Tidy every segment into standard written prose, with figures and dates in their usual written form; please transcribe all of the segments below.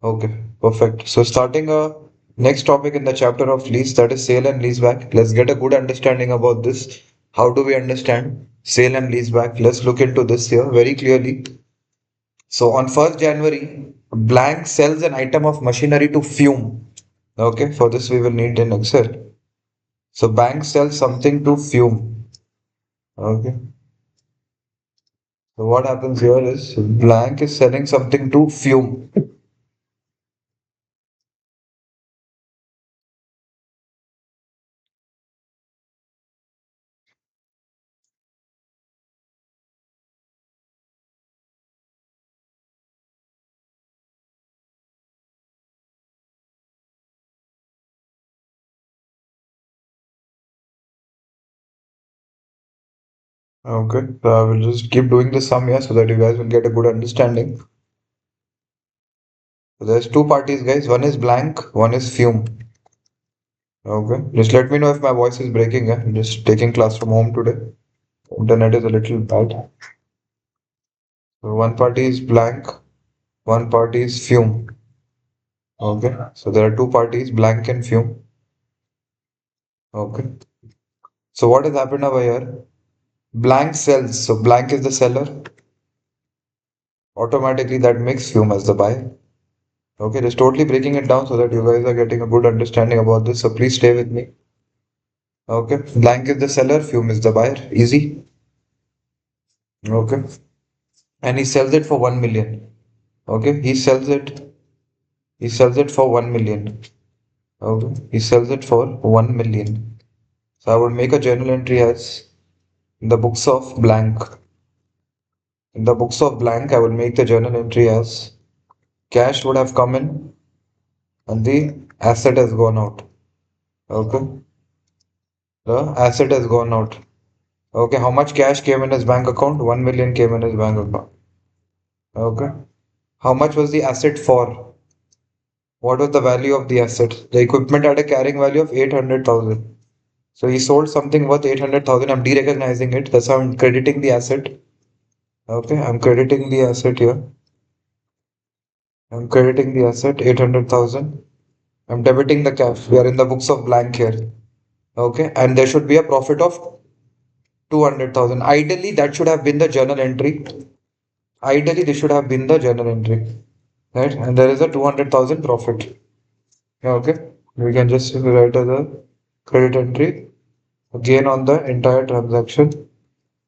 Okay, perfect. So starting a next topic in the chapter of lease, that is sale and lease back. Let's get a good understanding about this. How do we understand sale and lease back? Let's look into this here very clearly. So on 1st January, blank sells an item of machinery to Fume. Okay, for this we will need in Excel. So bank sells something to Fume. Okay. So what happens here is blank is selling something to Fume. Okay, so I will just keep doing the sum here so that you guys will get a good understanding. So there's two parties, guys. One is blank, one is Fume. Okay, just let me know if my voice is breaking. Yeah? I'm just taking class from home today. Internet is a little bad. So one party is blank, one party is Fume. Okay, so there are two parties, blank and Fume. Okay, so what has happened over here? Blank sells, so blank is the seller. Automatically, that makes Fume as the buyer. Okay, just totally breaking it down so that you guys are getting a good understanding about this. So please stay with me. Okay, blank is the seller, Fume is the buyer. Easy. Okay, and he sells it for 1 million. Okay, he sells it for 1 million. Okay, he sells it for 1 million. So I would make a journal entry as in the books of blank. In the books of blank, I will make the journal entry as cash would have come in and the asset has gone out. Okay, the asset has gone out. Okay, how much cash came in his bank account? 1 million came in his bank account. Okay, how much was the asset for? What was the value of the asset? The equipment had a carrying value of 800,000. So he sold something worth 800,000. I'm derecognizing it. That's how I'm crediting the asset. Okay, I'm crediting the asset here. I'm crediting the asset 800,000. I'm debiting the cash. We are in the books of blank here. Okay, and there should be a profit of 200,000. Ideally, that should have been the journal entry. Ideally, this should have been the journal entry. Right, and there is a 200,000 profit. Okay, we can just write as a credit entry. Gain on the entire transaction.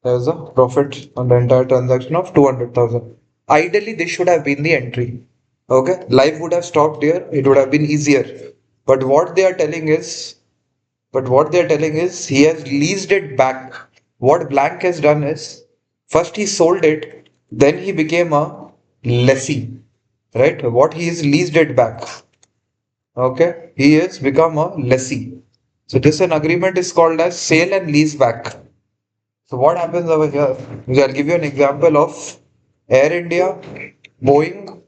There's a profit on the entire transaction of 200,000. Ideally, this should have been the entry. Okay, life would have stopped here. It would have been easier. But what they are telling is, but what they are telling is he has leased it back. What Blank has done is, first he sold it, then he became a lessee. Right? What he is leased it back. Okay, he has become a lessee. So this an agreement is called as sale and lease back. So what happens over here is I'll give you an example of Air India, Boeing,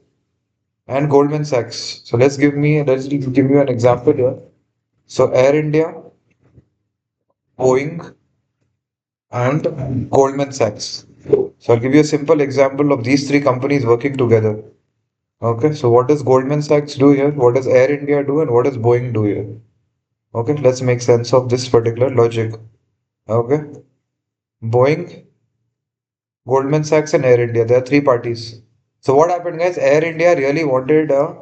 and Goldman Sachs. So let's give you an example here. So Air India, Boeing, and Goldman Sachs. So I'll give you a simple example of these three companies working together. Okay, so what does Goldman Sachs do here? What does Air India do? And what does Boeing do here? Okay, let's make sense of this particular logic. Okay, Boeing, Goldman Sachs, and Air India. There are three parties. So what happened, guys? Air India really wanted a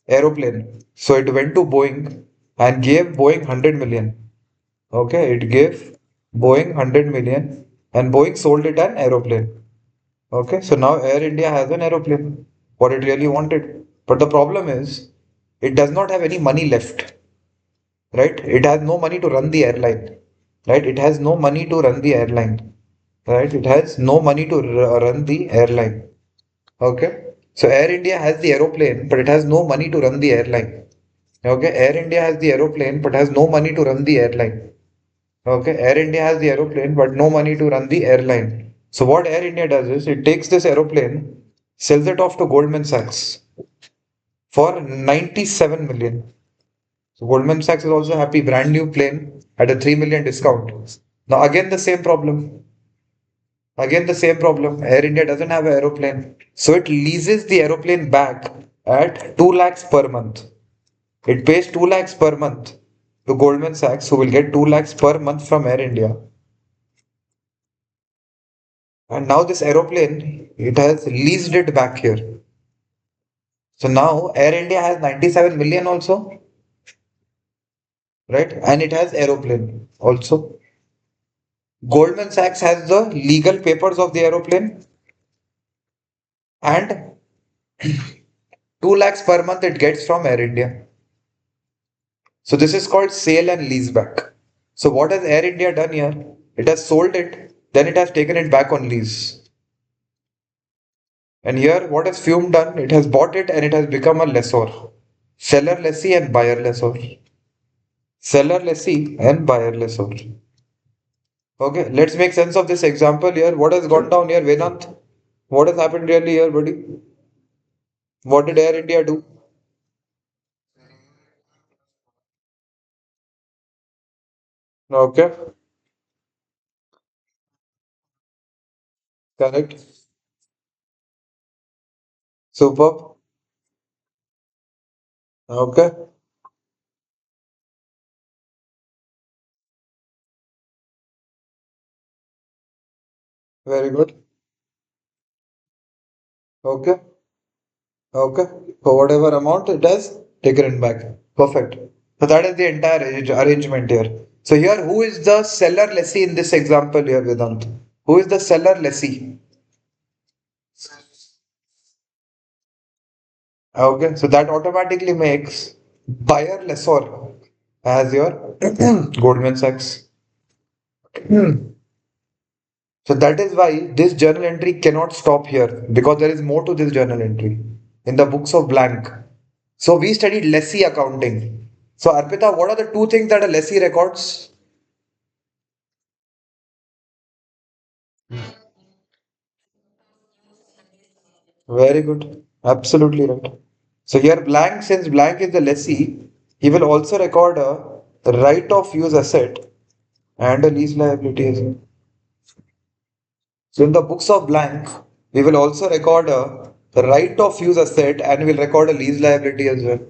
aeroplane. So it went to Boeing and gave Boeing 100 million. Okay, it gave Boeing 100 million and Boeing sold it an aeroplane. Okay, so now Air India has an aeroplane, what it really wanted. But the problem is, it does not have any money left, right? It has no money to run the airline, right? It has no money to run the airline, right? It has no money to run the airline. Okay, so Air India has the aeroplane, but it has no money to run the airline. Okay, Air India has the aeroplane, but has no money to run the airline. Okay, Air India has the aeroplane, but no money to run the airline. So what Air India does is it takes this aeroplane, sells it off to Goldman Sachs for 97 million. So Goldman Sachs is also happy, brand new plane at a 3 million discount. Now again the same problem. Again the same problem. Air India doesn't have an aeroplane. So it leases the aeroplane back at 2 lakhs per month. It pays 2 lakhs per month to Goldman Sachs, who will get 2 lakhs per month from Air India. And now this aeroplane, it has leased it back here. So now Air India has 97 million also, right? And it has aeroplane also. Goldman Sachs has the legal papers of the aeroplane and 2 lakhs per month it gets from Air India. So this is called sale and lease back. So what has Air India done here? It has sold it, then it has taken it back on lease. And here what has Fume done? It has bought it and it has become a lessor. Seller lessee and buyer lessor. Seller lessee and buyer lessor. Okay, let's make sense of this example here. What has gone down here, Vedant? What has happened really here, buddy? What did Air India do? Okay, correct. Superb. Okay, very good. Okay, okay. For whatever amount it has taken it back. Perfect. So that is the entire arrangement here. So here, who is the seller lessee in this example here, Vedant? Who is the seller lessee? Okay, so that automatically makes buyer lessor as your Goldman Sachs. So that is why this journal entry cannot stop here because there is more to this journal entry in the books of blank. So we studied lessee accounting. So Arpita, what are the two things that a lessee records? Very good. Absolutely right. So here blank, since blank is the lessee, he will also record a right of use asset and a lease liability as well. So in the books of blank, we will also record a right of use asset and we'll record a lease liability as well.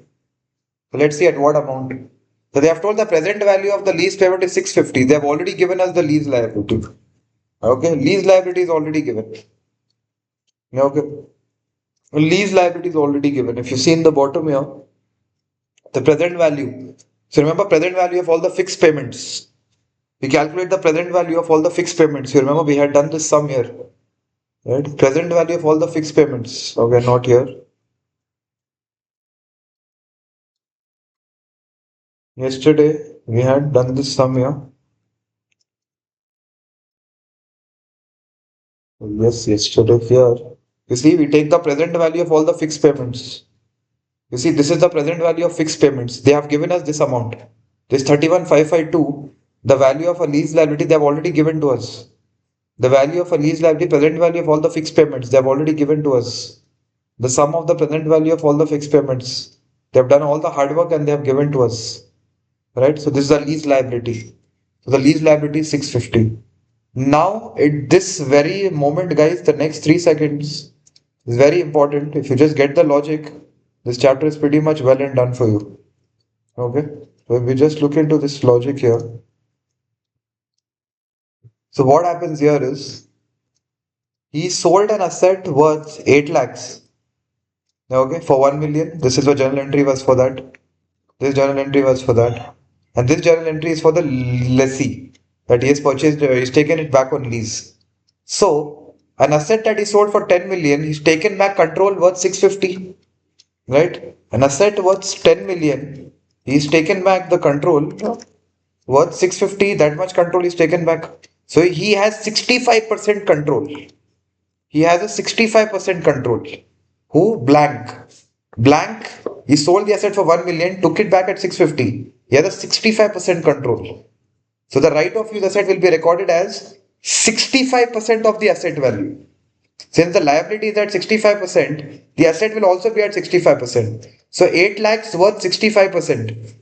So let's see at what amount. So they have told the present value of the lease payment is 650. They have already given us the lease liability. Okay, lease liability is already given. Okay, lease liability is already given. If you see in the bottom here, the present value. So remember present value of all the fixed payments. We calculate the present value of all the fixed payments. You remember we had done this sum here, right? Present value of all the fixed payments. Okay, not here. Yesterday we had done this sum here. Yes, yesterday here. You see, we take the present value of all the fixed payments. You see, this is the present value of fixed payments. They have given us this amount. This 31,552, the value of a lease liability they have already given to us. The value of a lease liability, present value of all the fixed payments they have already given to us. The sum of the present value of all the fixed payments. They have done all the hard work and they have given to us. Right? So this is the lease liability. So the lease liability is 650. Now, at this very moment, guys, the next 3 seconds is very important. If you just get the logic, this chapter is pretty much well and done for you. Okay. So if we just look into this logic here. So what happens here is he sold an asset worth 8 lakhs. Okay, for 1 million. This is what journal entry was for that. This journal entry was for that. And this journal entry is for the lessee that he has purchased, he's taken it back on lease. So, an asset that he sold for 10 million, he's taken back control worth 650, right? An asset worth 10 million, he's taken back the control worth 650, that much control is taken back. So, he has 65% control. He has a 65% control. Who? Blank. Blank, he sold the asset for 1 million, took it back at 650. He has a 65% control. So the right of use asset will be recorded as 65% of the asset value. Since the liability is at 65%, the asset will also be at 65%. So 8 lakhs worth 65%.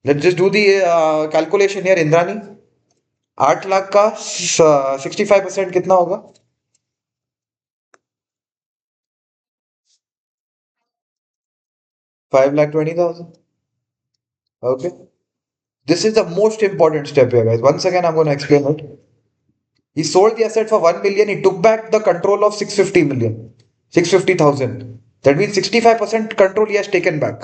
Let's just do the calculation here, Indrani. 8 lakh का 65% कितना होगा? 5,20,000. Okay. This is the most important step here, guys. Once again, I'm going to explain it. He sold the asset for 1 million. He took back the control of 650 million, 650,000. That means 65% control he has taken back.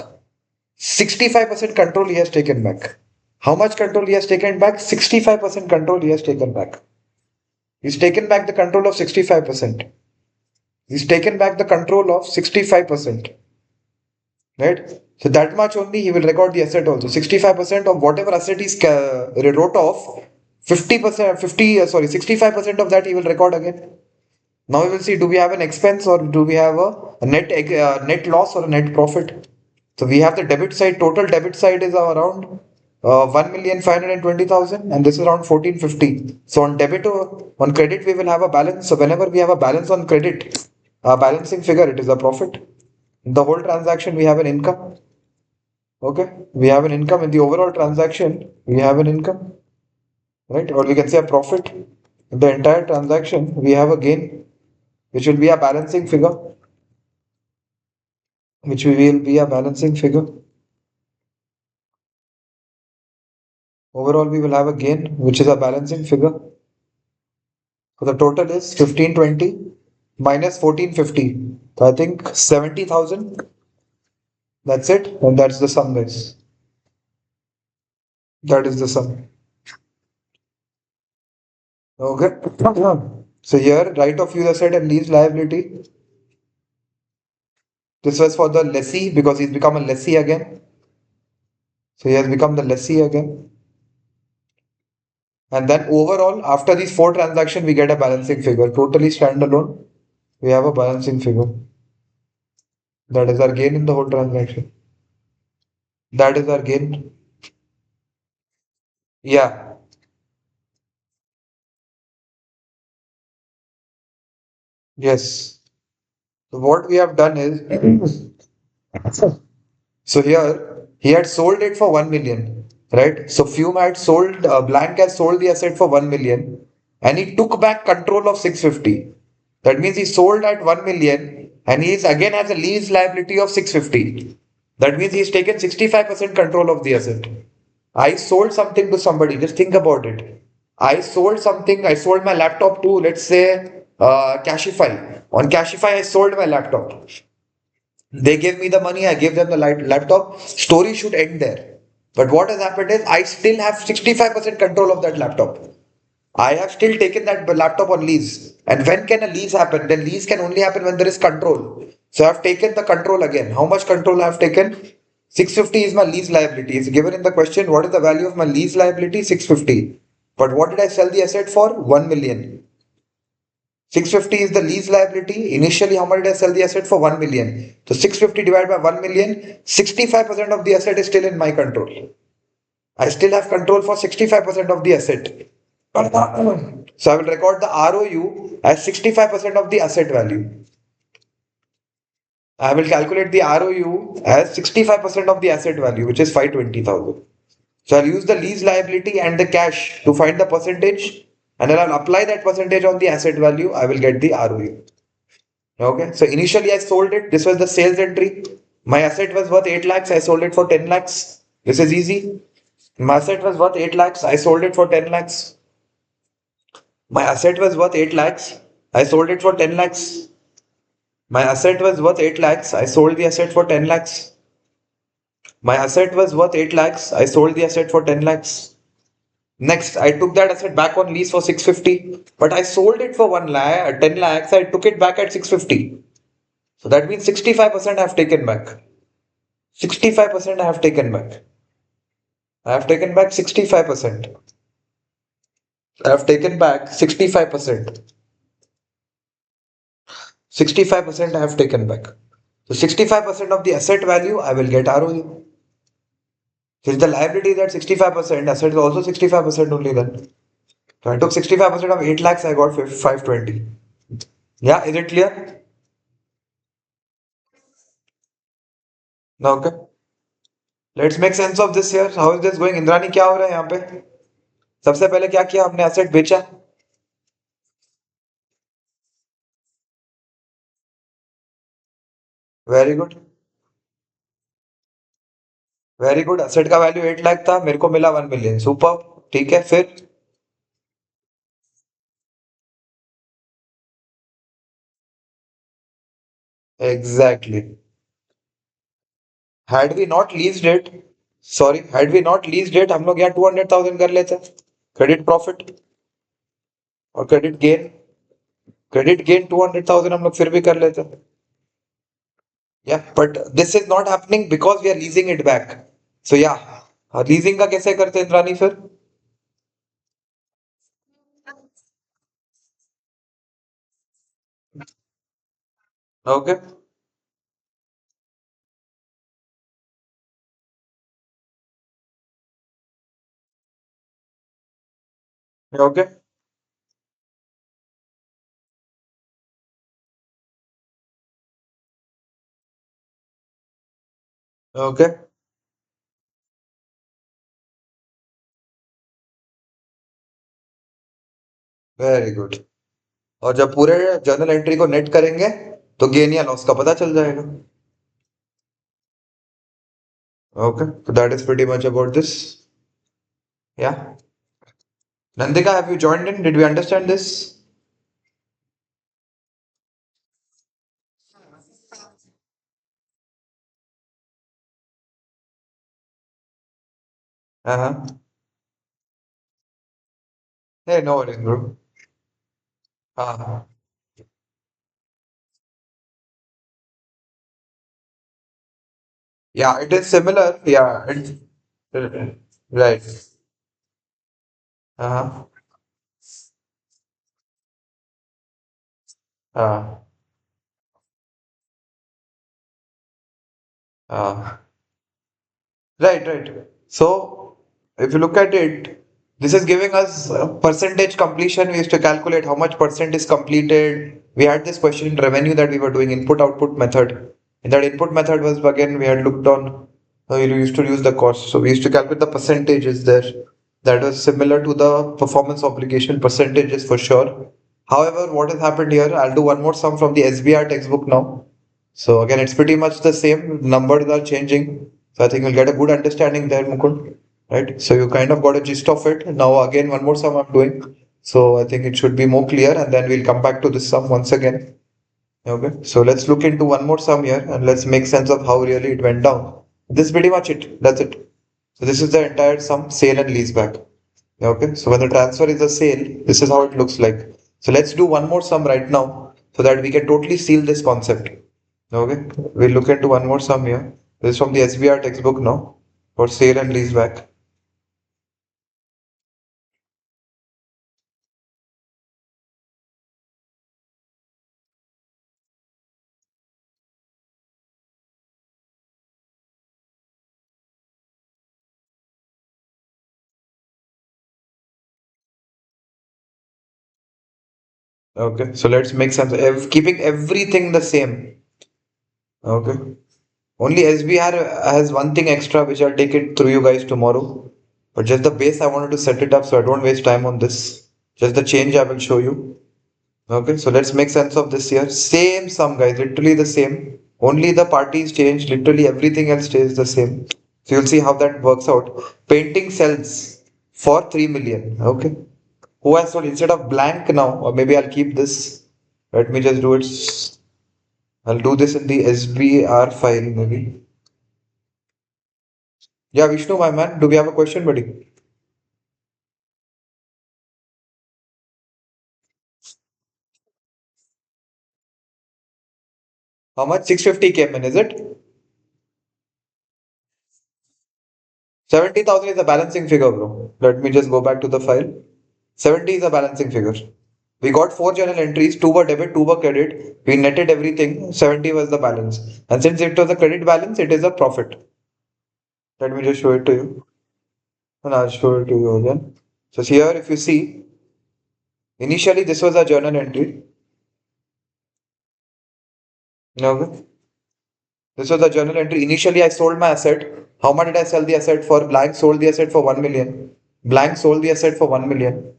65% control he has taken back. How much control he has taken back? 65% control he has taken back. He's taken back the control of 65%. He's taken back the control of 65%. Right? So that much only he will record the asset also. 65% of whatever asset is wrote off, 50%, 50, sorry, 65% of that he will record again. Now we will see, do we have an expense or do we have a net loss or a net profit? So we have the debit side, total debit side is around 1,520,000 and this is around 1450. So on debit or on credit, we will have a balance. So whenever we have a balance on credit, a balancing figure, it is a profit. In the whole transaction, we have an income. Okay, we have an income in the overall transaction, we have an income, right? Or we can say a profit. In the entire transaction, we have a gain, which will be a balancing figure, which will be a balancing figure. Overall, we will have a gain, which is a balancing figure. So the total is 1520 minus 1450. So I think 70,000. That's it. And that's the sum, guys. That is the sum. Okay. So here, right of use asset and lease liability. This was for the lessee because he's become a lessee again. So he has become the lessee again. And then overall, after these four transactions, we get a balancing figure. Totally standalone, we have a balancing figure. That is our gain in the whole transaction. That is our gain. Yeah. Yes. So what we have done is, so here he had sold it for 1 million, right? So Fume had sold, Blank has sold the asset for 1 million and he took back control of 650. That means he sold at 1 million and he is again has a lease liability of 650. That means he's taken 65% control of the asset. I sold something to somebody. Just think about it. I sold something. I sold my laptop to, let's say, Cashify. On Cashify, I sold my laptop. They gave me the money. I gave them the laptop. Story should end there. But what has happened is I still have 65% control of that laptop. I have still taken that laptop on lease. And when can a lease happen? Then lease can only happen when there is control. So I have taken the control again. How much control I have taken? 650 is my lease liability. It's given in the question, what is the value of my lease liability? 650. But what did I sell the asset for? 1 million. 650 is the lease liability. Initially, how much did I sell the asset for? 1 million. So 650 divided by 1 million, 65% of the asset is still in my control. I still have control for 65% of the asset. So I will record the ROU as 65% of the asset value. I will calculate the ROU as 65% of the asset value, which is 520,000. So I'll use the lease liability and the cash to find the percentage and then I'll apply that percentage on the asset value. I will get the ROU. Okay. So initially I sold it. This was the sales entry. My asset was worth 8 lakhs. I sold it for 10 lakhs. This is easy. My asset was worth 8 lakhs. I sold it for 10 lakhs. My asset was worth 8 lakhs. I sold it for 10 lakhs. My asset was worth 8 lakhs. I sold the asset for 10 lakhs. My asset was worth 8 lakhs. I sold the asset for 10 lakhs. Next, I took that asset back on lease for 650, but I sold it for 1 lakh, 10 lakhs. I took it back at 650. So that means 65% I have taken back. 65% I have taken back. I have taken back 65%. I have taken back 65%. 65% I have taken back. So 65% of the asset value, I will get ROE. Since the liability is at 65%, asset is also 65% only then. So I took 65% of 8 lakhs, I got 520. Yeah, is it clear? Okay. Let's make sense of this here. How is this going? Indrani क्या हो रहा है यहाँ पे? सबसे पहले क्या किया हमने एसेट बेचा. Very good. Very good, asset का वैल्यू 8 लाख था, मेरे को मिला 1 मिलियन, सुपर। ठीक है फिर। Exactly. Had we not lease date, sorry, had we not lease date, हम लोग यहाँ 200,000 कर लेते। क्रेडिट प्रॉफिट और क्रेडिट गेन, क्रेडिट गेन 200,000 हम लोग फिर भी कर लेते। Yeah but this is not happening because we are leasing it back. So yeah, leasing का कैसे करते हैं इंद्रानी फिर? Okay. Okay. Okay. Very good. और जब पूरे जर्नल एंट्री को नेट करेंगे तो गेन या लॉस का पता चल जाएगा। Okay, so that is pretty much about this. Yeah. Nandika, have you joined in? Did we understand this? Uh-huh. Hey, no worries, bro. Uh-huh. Yeah, it is similar. Yeah, it's right. Uh-huh. Uh, uh. Right, right. So, if you look at it, this is giving us percentage completion. We used to calculate how much percent is completed. We had this question in revenue that we were doing input output method. In that input method was again we had looked on. We used to use the cost. So we used to calculate the percentages there. That was similar to the performance obligation percentages for sure. However, what has happened here? I'll do one more sum from the SBR textbook now. So again, it's pretty much the same. Numbers are changing. So I think you'll get a good understanding there, Mukund. Right? So you kind of got a gist of it. Now again, one more sum I'm doing. So I think it should be more clear, and then we'll come back to this sum once again. Okay. So let's look into one more sum here and let's make sense of how really it went down. This is pretty much it. That's it. So this is the entire sum, sale and lease back. Okay. So when the transfer is a sale, this is how it looks like. So let's do one more sum right now so that we can totally seal this concept. Okay, we'll look into one more sum here. This is from the SBR textbook now for sale and lease back. Okay, so let's make sense. Keeping everything the same. Okay, only SBR has one thing extra which I'll take it through you guys tomorrow. But just the base, I wanted to set it up so I don't waste time on this. Just the change I will show you. Okay, so let's make sense of this here. Same sum, guys, literally the same. Only the parties change, literally everything else stays the same. So you'll see how that works out. Painting sells for 3 million. Okay, who has sold instead of blank now, or maybe I'll keep this. Let me just do it. I'll do this in the SBR file, maybe. Yeah, Vishnu, my man, do we have a question, buddy? How much? 650 came in, is it? 70,000 is a balancing figure, bro. Let me just go back to the file. 70 is a balancing figure. We got four journal entries, two were debit, two were credit. We netted everything. 70 was the balance. And since it was a credit balance, it is a profit. Let me just show it to you. And I'll show it to you again. So here, if you see, initially this was a journal entry. Okay. This was a journal entry. Initially, I sold my asset. How much did I sell the asset for? Blank sold the asset for 1 million. Blank sold the asset for 1 million.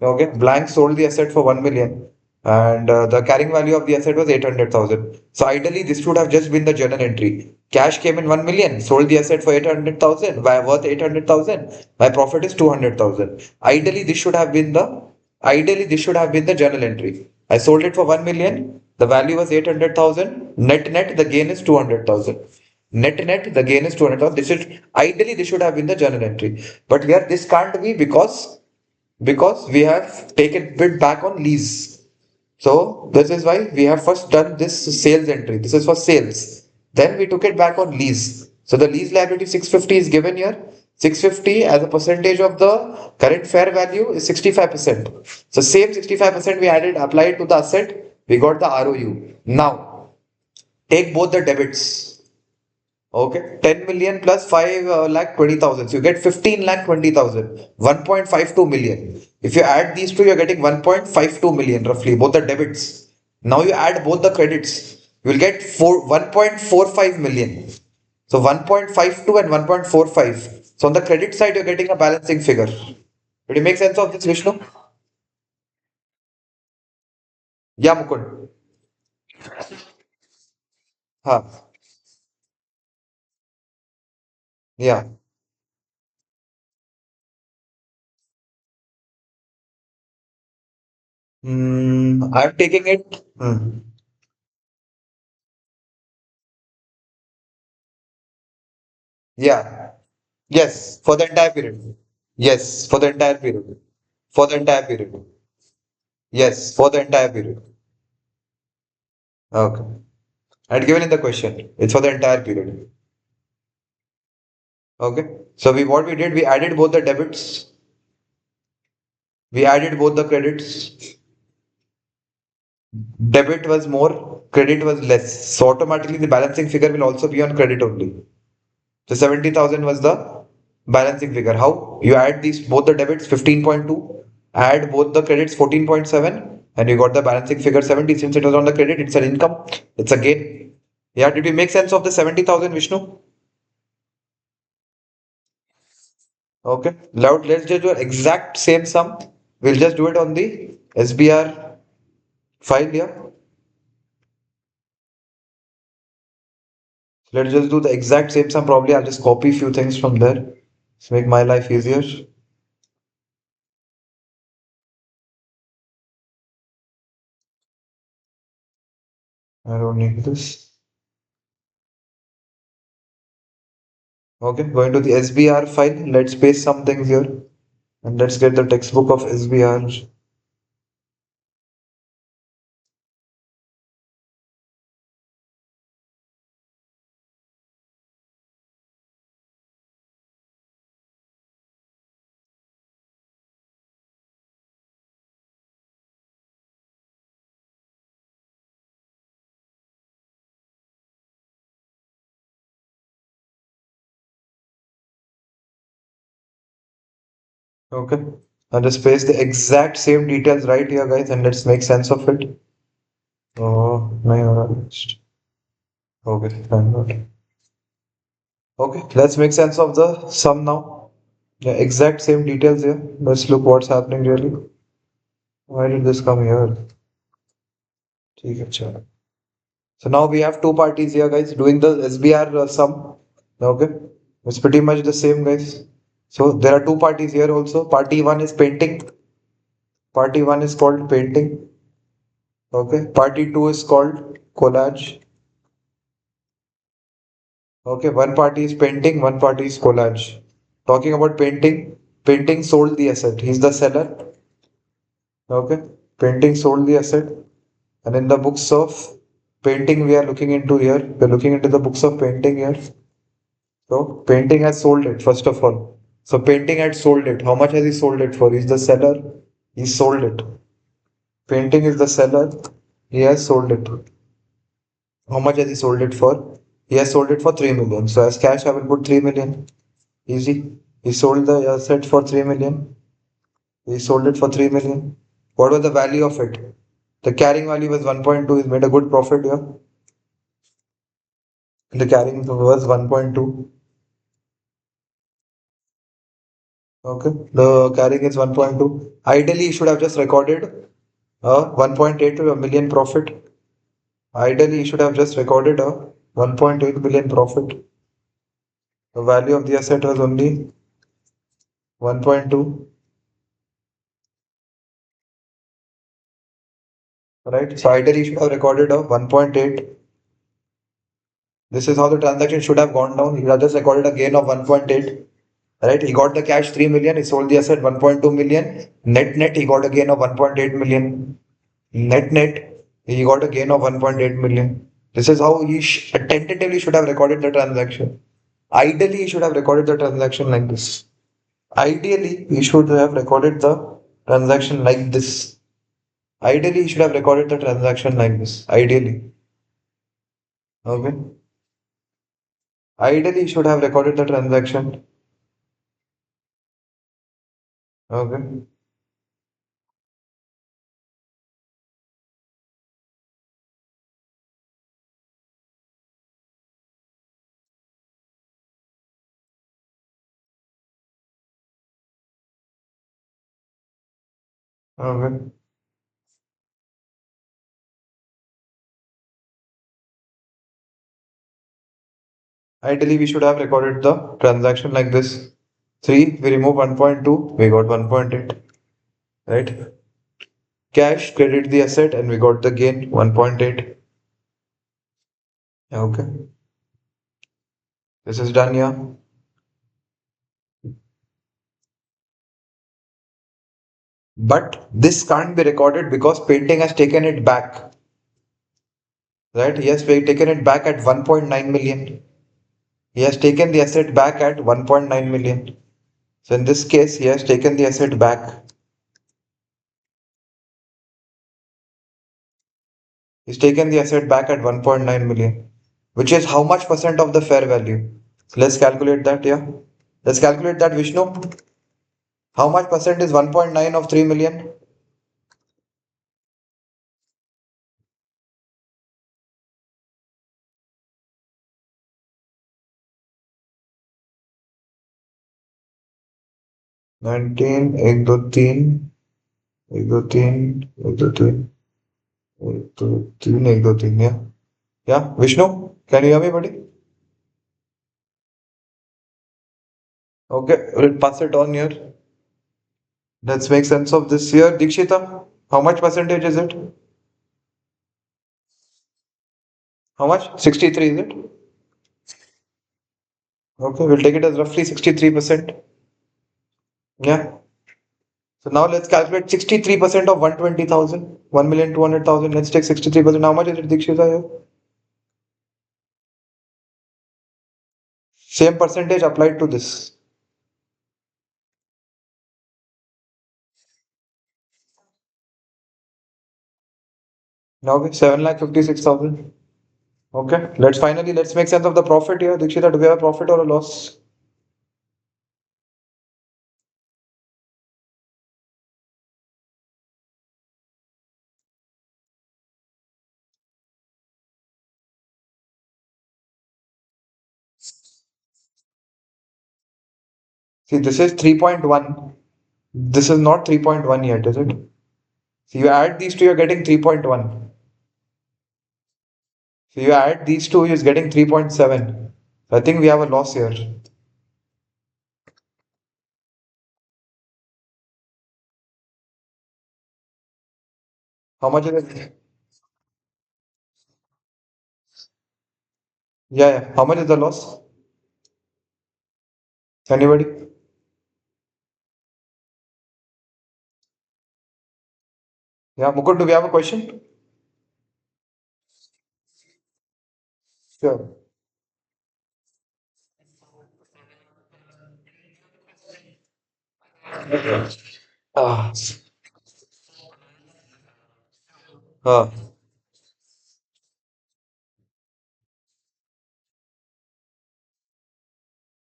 Okay. Blank sold the asset for 1 million. and the carrying value of the asset was 800,000. So ideally, this should have just been the journal entry. Cash came in 1 million, sold the asset for 800,000, worth 800,000. My profit is 200,000. Ideally, this should have been the journal entry. I sold it for 1 million, the value was 800,000. Net, the gain is 200,000. Net, the gain is 200,000. This should have been the journal entry. But here, this can't be because we have taken it back on lease. So this is why we have first done this sales entry. This is for sales. Then we took it back on lease. So the lease liability 650 is given here. 650 as a percentage of the current fair value is 65%. So same 65% we added, applied to the asset, we got the ROU. Now take both the debits. Okay, 10 million plus 5 lakh 20,000. So you get 15 lakh 20,000, 1.52 million. If you add these two, you're getting 1.52 million roughly, both the debits. Now you add both the credits, you will get 1.45 million. So 1.52 and 1.45. So on the credit side, you're getting a balancing figure. Did you make sense of this, Vishnu? Yeah, Mukund. Huh. Yeah. I'm taking it. Yeah. Yes, for the entire period. Yes, for the entire period. For the entire period. Yes, for the entire period. Okay. I had given in the question. It's for the entire period. Okay. So what we did, we added both the debits, we added both the credits. Debit was more, credit was less. So automatically the balancing figure will also be on credit only. So 70,000 was the balancing figure. How? You add these both the debits 15.2, add both the credits 14.7, and you got the balancing figure 70. Since it was on the credit, it's an income, it's a gain. Yeah, did we make sense of the 70,000, Vishnu? Okay. Now let's just do an exact same sum. We'll just do it on the SBR file here. Let's just do the exact same sum. Probably I'll just copy a few things from there to make my life easier. I don't need this. Okay, going to the SBR file. Let's paste some things here and let's get the textbook of SBR. Okay, I'll just paste the exact same details right here, guys, and let's make sense of it. Oh, my honest. Okay, fine. Okay, let's make sense of the sum now. The exact same details here. Let's look what's happening really. Why did this come here? ठीक है, चलो. So now we have two parties here, guys, doing the SBR sum. Okay, it's pretty much the same, guys. So there are two parties here also. Party one is painting. Party one is called painting. Okay. Party two is called collage. Okay. One party is painting. One party is collage. Talking about painting. Painting sold the asset. He's the seller. Okay. Painting sold the asset. And in the books of painting, we are looking into here. We're looking into the books of painting here. So painting has sold it, first of all. So painting had sold it. How much has he sold it for? He's the seller. He sold it. Painting is the seller. He has sold it. How much has he sold it for? He has sold it for 3 million. So as cash, I will put 3 million. Easy. He sold the asset for 3 million. He sold it for 3 million. What was the value of it? The carrying value was 1.2. He made a good profit here. The carrying was 1.2. Okay. The carrying is 1.2. Ideally, you should have just recorded 1.8 million profit. Ideally, you should have just recorded a 1.8 million profit. The value of the asset was only 1.2, right? So ideally, you should have recorded a 1.8. This is how the transaction should have gone down. He have just recorded a gain of 1.8, right? He got the cash 3 million. He sold the asset 1.2 million. Net, he got a gain of 1.8 million. Net, he got a gain of 1.8 million. This is how he tentatively should have recorded the transaction. Ideally, he should have recorded the transaction like this. Ideally, he should have recorded the transaction like this. Ideally, he should have recorded the transaction like this. Ideally. Okay. Ideally, he should have recorded the transaction. Okay. Okay. Ideally, we should have recorded the transaction like this. 3, we remove 1.2, we got 1.8. Right? Cash, credit the asset, and we got the gain 1.8. Okay. This is done here. But this can't be recorded because painting has taken it back. Right? Yes, we've taken it back at 1.9 million. He has taken the asset back at 1.9 million. So in this case, he has taken the asset back. He's taken the asset back at 1.9 million, which is how much percent of the fair value? So let's calculate that, yeah. Let's calculate that, Vishnu. How much percent is 1.9 of 3 million? 19, 1, 2, 3, 1, 2, 3, 1, 2, 3, 1, 2, 3, 1, 2, 3, yeah. Yeah, Vishnu, can you hear me, buddy? Okay, we'll pass it on here. Let's make sense of this here. Dikshita, how much percentage is it? How much? 63, is it? Okay, we'll take it as roughly 63%. Yeah. So now let's calculate 63% of 120,000. 1,200,000. Let's take 63%. How much is it, Dikshita here? Same percentage applied to this. Now, okay, 7,56,000. Okay, let's make sense of the profit here. Dikshita, do we have a profit or a loss? See, this is 3.1. This is not 3.1 yet, is it? So you add these two, you're getting 3.1. So you add these two, you're getting 3.7. So I think we have a loss here. How much is it? Yeah, yeah. How much is the loss? Anybody? Yeah, Mukund, do we have a question? Sure. Ah, ah,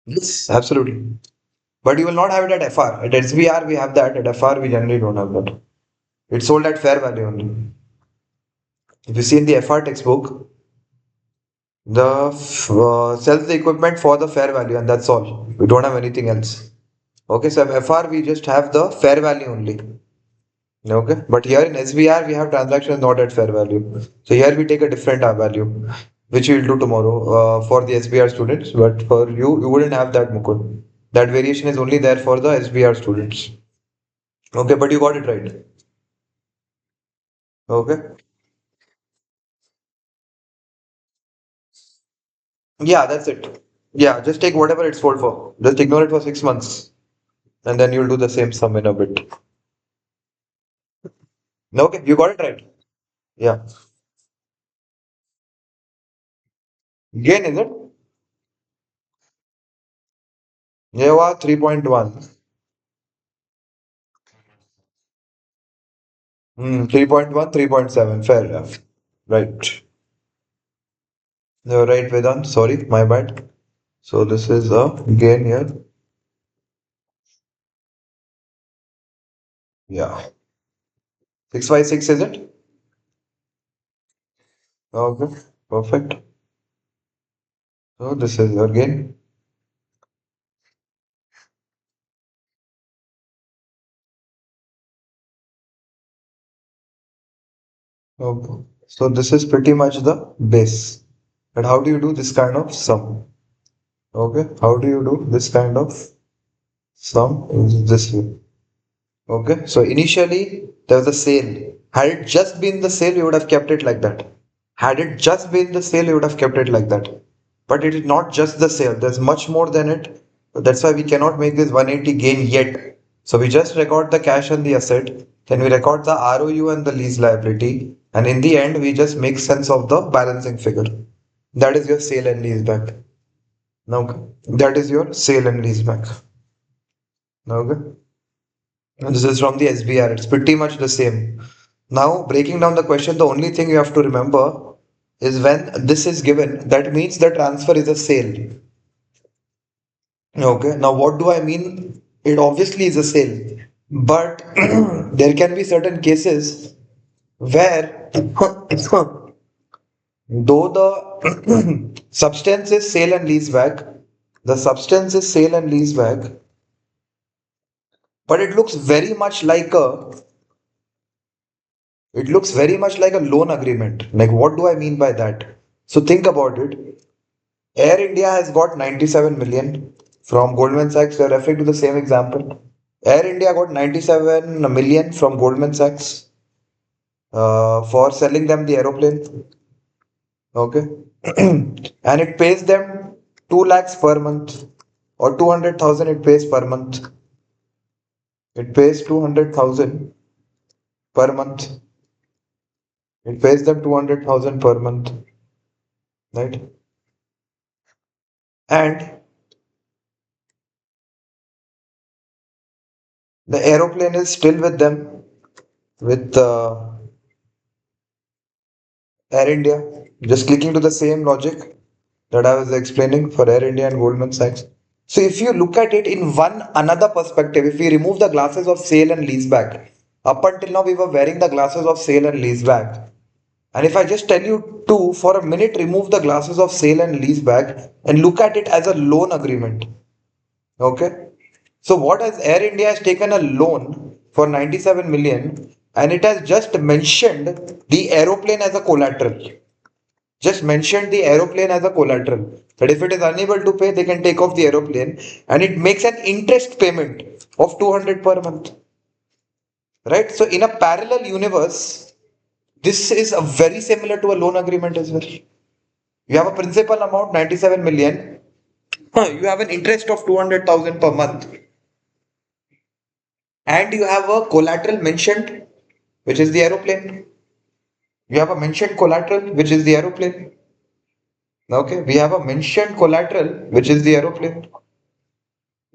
yes, absolutely. But you will not have it at FR. At SBR, we have that. At FR, we generally don't have that. It's sold at fair value only. If you see in the FR textbook, the sells the equipment for the fair value, and that's all. We don't have anything else. Okay, so FR, we just have the fair value only. Okay, but here in SBR we have transactions not at fair value. So here we take a different value, which we will do tomorrow for the SBR students. But for you, you wouldn't have that, Mukul. That variation is only there for the SBR students. Okay, but you got it right. Okay. Yeah, that's it. Yeah, just take whatever it's sold for. Just ignore it for 6 months, and then you'll do the same sum in a bit. Okay, you got it right. Yeah. Gain is it? Yeah, 3.1. 3.1, 3.7. Fair enough. Right. You're right, Vedant. Sorry, my bad. So this is a gain here. Yeah. 656 is it? Okay. Perfect. So this is your gain. Okay. So this is pretty much the base. But how do you do this kind of sum? Okay. How do you do this kind of sum? Is this way. Okay. So initially there was a sale. Had it just been the sale, you would have kept it like that. Had it just been the sale, you would have kept it like that. But it is not just the sale. There's much more than it. That's why we cannot make this 180 gain yet. So we just record the cash and the asset. Then we record the ROU and the lease liability. And in the end, we just make sense of the balancing figure. That is your sale and lease back. Now, that is your sale and lease back. Okay. And this is from the SBR. It's pretty much the same. Now, breaking down the question, the only thing you have to remember is when this is given, that means the transfer is a sale. Okay, now what do I mean? It obviously is a sale, but there can be certain cases where, though the substance is sale and lease back, the substance is sale and lease back, but it looks very much like a loan agreement. Like, what do I mean by that? So think about it. Air India has got 97 million from Goldman Sachs. We are referring to the same example. Air India got 97 million from Goldman Sachs for selling them the aeroplane. Okay. And it pays them 2 lakhs per month or 200,000 it pays per month. It pays 200,000 per month. It pays them 200,000 per month. Right. And the aeroplane is still with them with Air India. Just clicking to the same logic that I was explaining for Air India and Goldman Sachs. So if you look at it in one another perspective, if we remove the glasses of sale and leaseback, up until now we were wearing the glasses of sale and leaseback. And if I just tell you to, for a minute, remove the glasses of sale and leaseback and look at it as a loan agreement. Okay. So what has Air India has taken a loan for 97 million and it has just mentioned the aeroplane as a collateral. Just mentioned the aeroplane as a collateral. That if it is unable to pay, they can take off the aeroplane and it makes an interest payment of 200 per month. Right? So in a parallel universe, this is a very similar to a loan agreement as well. You have a principal amount 97 million. You have an interest of 200,000 per month and you have a collateral mentioned which is the aeroplane. You have a mentioned collateral which is the aeroplane. Okay, we have a mentioned collateral which is the aeroplane.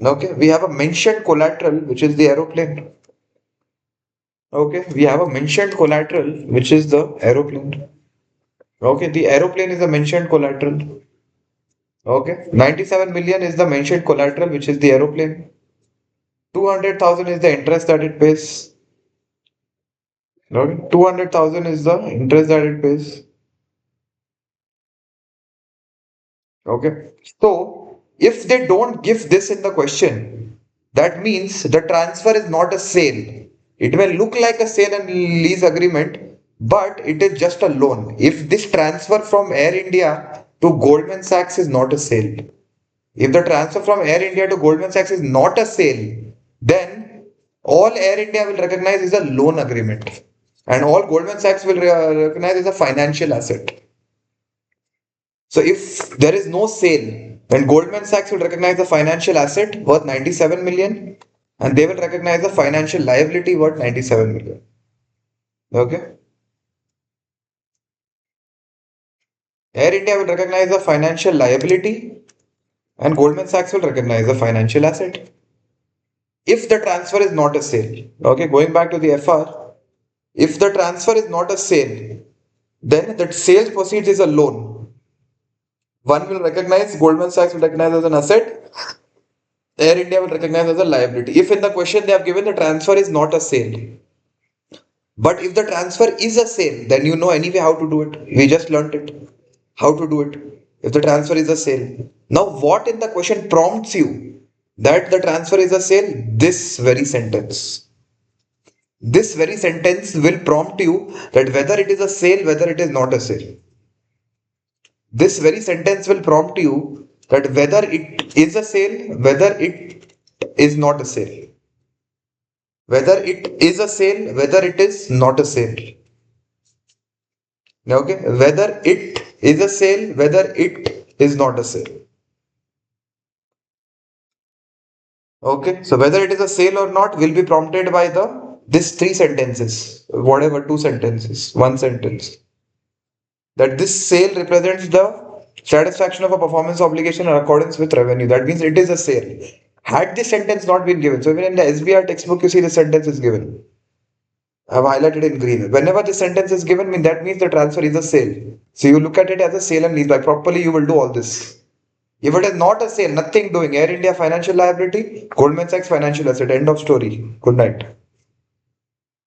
Okay, we have a mentioned collateral which is the aeroplane. Okay, we have a mentioned collateral which is the aeroplane. Okay, the aeroplane is a mentioned collateral. Okay, 97 million is the mentioned collateral which is the aeroplane. 200,000 is the interest that it pays. Okay, 200,000 is the interest that it pays. Okay, so if they don't give this in the question, that means the transfer is not a sale. It may look like a sale and lease agreement, but it is just a loan. If this transfer from Air India to Goldman Sachs is not a sale, if the transfer from Air India to Goldman Sachs is not a sale, then all Air India will recognize is a loan agreement, and all Goldman Sachs will recognize is a financial asset. So if there is no sale, then Goldman Sachs will recognize the financial asset worth 97 million, and they will recognize the financial liability worth 97 million. Okay. Air India will recognize the financial liability, and Goldman Sachs will recognize the financial asset. If the transfer is not a sale, okay, going back to the FR, if the transfer is not a sale, then the sales proceeds is a loan. One will recognize, Goldman Sachs will recognize as an asset, Air India will recognize as a liability. If in the question they have given the transfer is not a sale, but if the transfer is a sale, then you know anyway how to do it. We just learnt it. How to do it. If the transfer is a sale. Now, what in the question prompts you that the transfer is a sale? This very sentence. This very sentence will prompt you that whether it is a sale, whether it is not a sale. This very sentence will prompt you that whether it is a sale, whether it is not a sale. Whether it is a sale, whether it is not a sale. Okay, whether it is a sale, whether it is not a sale. Okay, so whether it is a sale or not will be prompted by the this three sentences, whatever two sentences, one sentence. That this sale represents the satisfaction of a performance obligation in accordance with revenue. That means it is a sale. Had this sentence not been given, so even in the SBR textbook, you see the sentence is given. I've highlighted in green. Whenever this sentence is given, that means the transfer is a sale. So you look at it as a sale and leaseback. Properly, you will do all this. If it is not a sale, nothing doing. Air India financial liability, Goldman Sachs financial asset. End of story. Good night.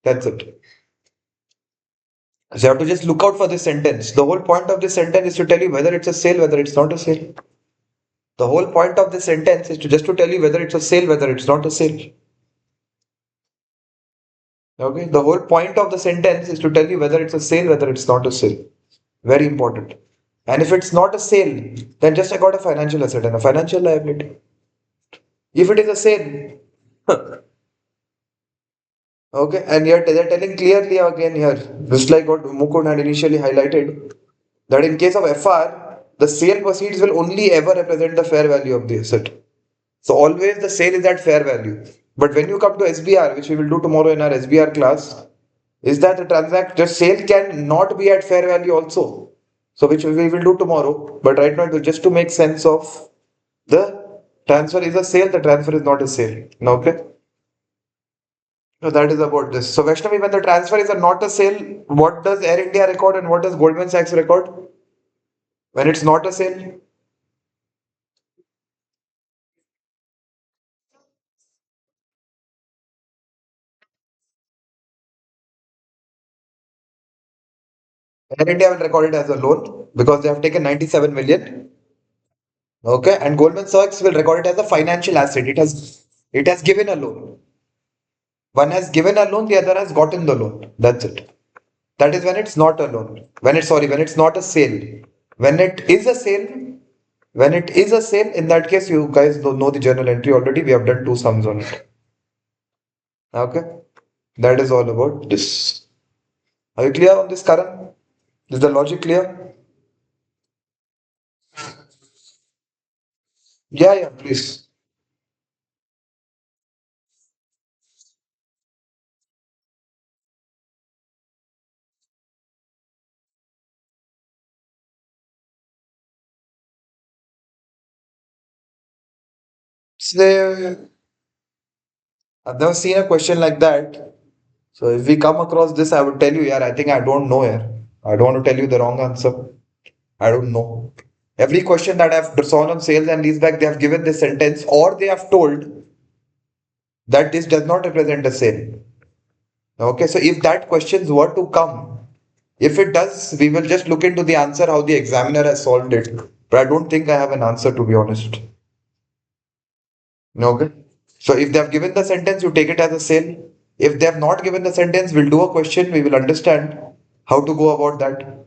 That's it. So you have to just look out for this sentence. The whole point of this sentence is to tell you whether it's a sale, whether it's not a sale. The whole point of this sentence is to just to tell you whether it's a sale, whether it's not a sale. Okay. The whole point of the sentence is to tell you whether it's a sale, whether it's not a sale. Very important. And if it's not a sale, then just I got a financial asset and a financial liability. If it is a sale, okay, and yet they're telling clearly again here, just like what Mukund had initially highlighted, that in case of FR, the sale proceeds will only ever represent the fair value of the asset. So always the sale is at fair value. But when you come to SBR, which we will do tomorrow in our SBR class, is that the sale can not be at fair value also. So which we will do tomorrow. But right now, just to make sense of the transfer is a sale, the transfer is not a sale. Okay. So that is about this. So Vaishnavi, when the transfer is a not a sale, what does Air India record and what does Goldman Sachs record? When it's not a sale, Air India will record it as a loan because they have taken 97 million. Okay, and Goldman Sachs will record it as a financial asset. It has given a loan. One has given a loan, the other has gotten the loan. That's it. That is when it's not a loan. When it's not a sale. When it is a sale, when it is a sale, in that case, you guys know the journal entry already. We have done two sums on it. Okay, that is all about this. Are you clear on this, Karan? Is the logic clear? Yeah, yeah, please. Say, I've never seen a question like that. So if we come across this, I would tell you, yeah, I think I don't know here. I don't want to tell you the wrong answer. I don't know. Every question that I've saw on sales and leaseback, they have given this sentence or they have told that this does not represent a sale. Okay, so if that questions were to come, if it does, we will just look into the answer how the examiner has solved it. But I don't think I have an answer to be honest. Okay. So if they have given the sentence, you take it as a sale. If they have not given the sentence, we'll do a question. We will understand how to go about that.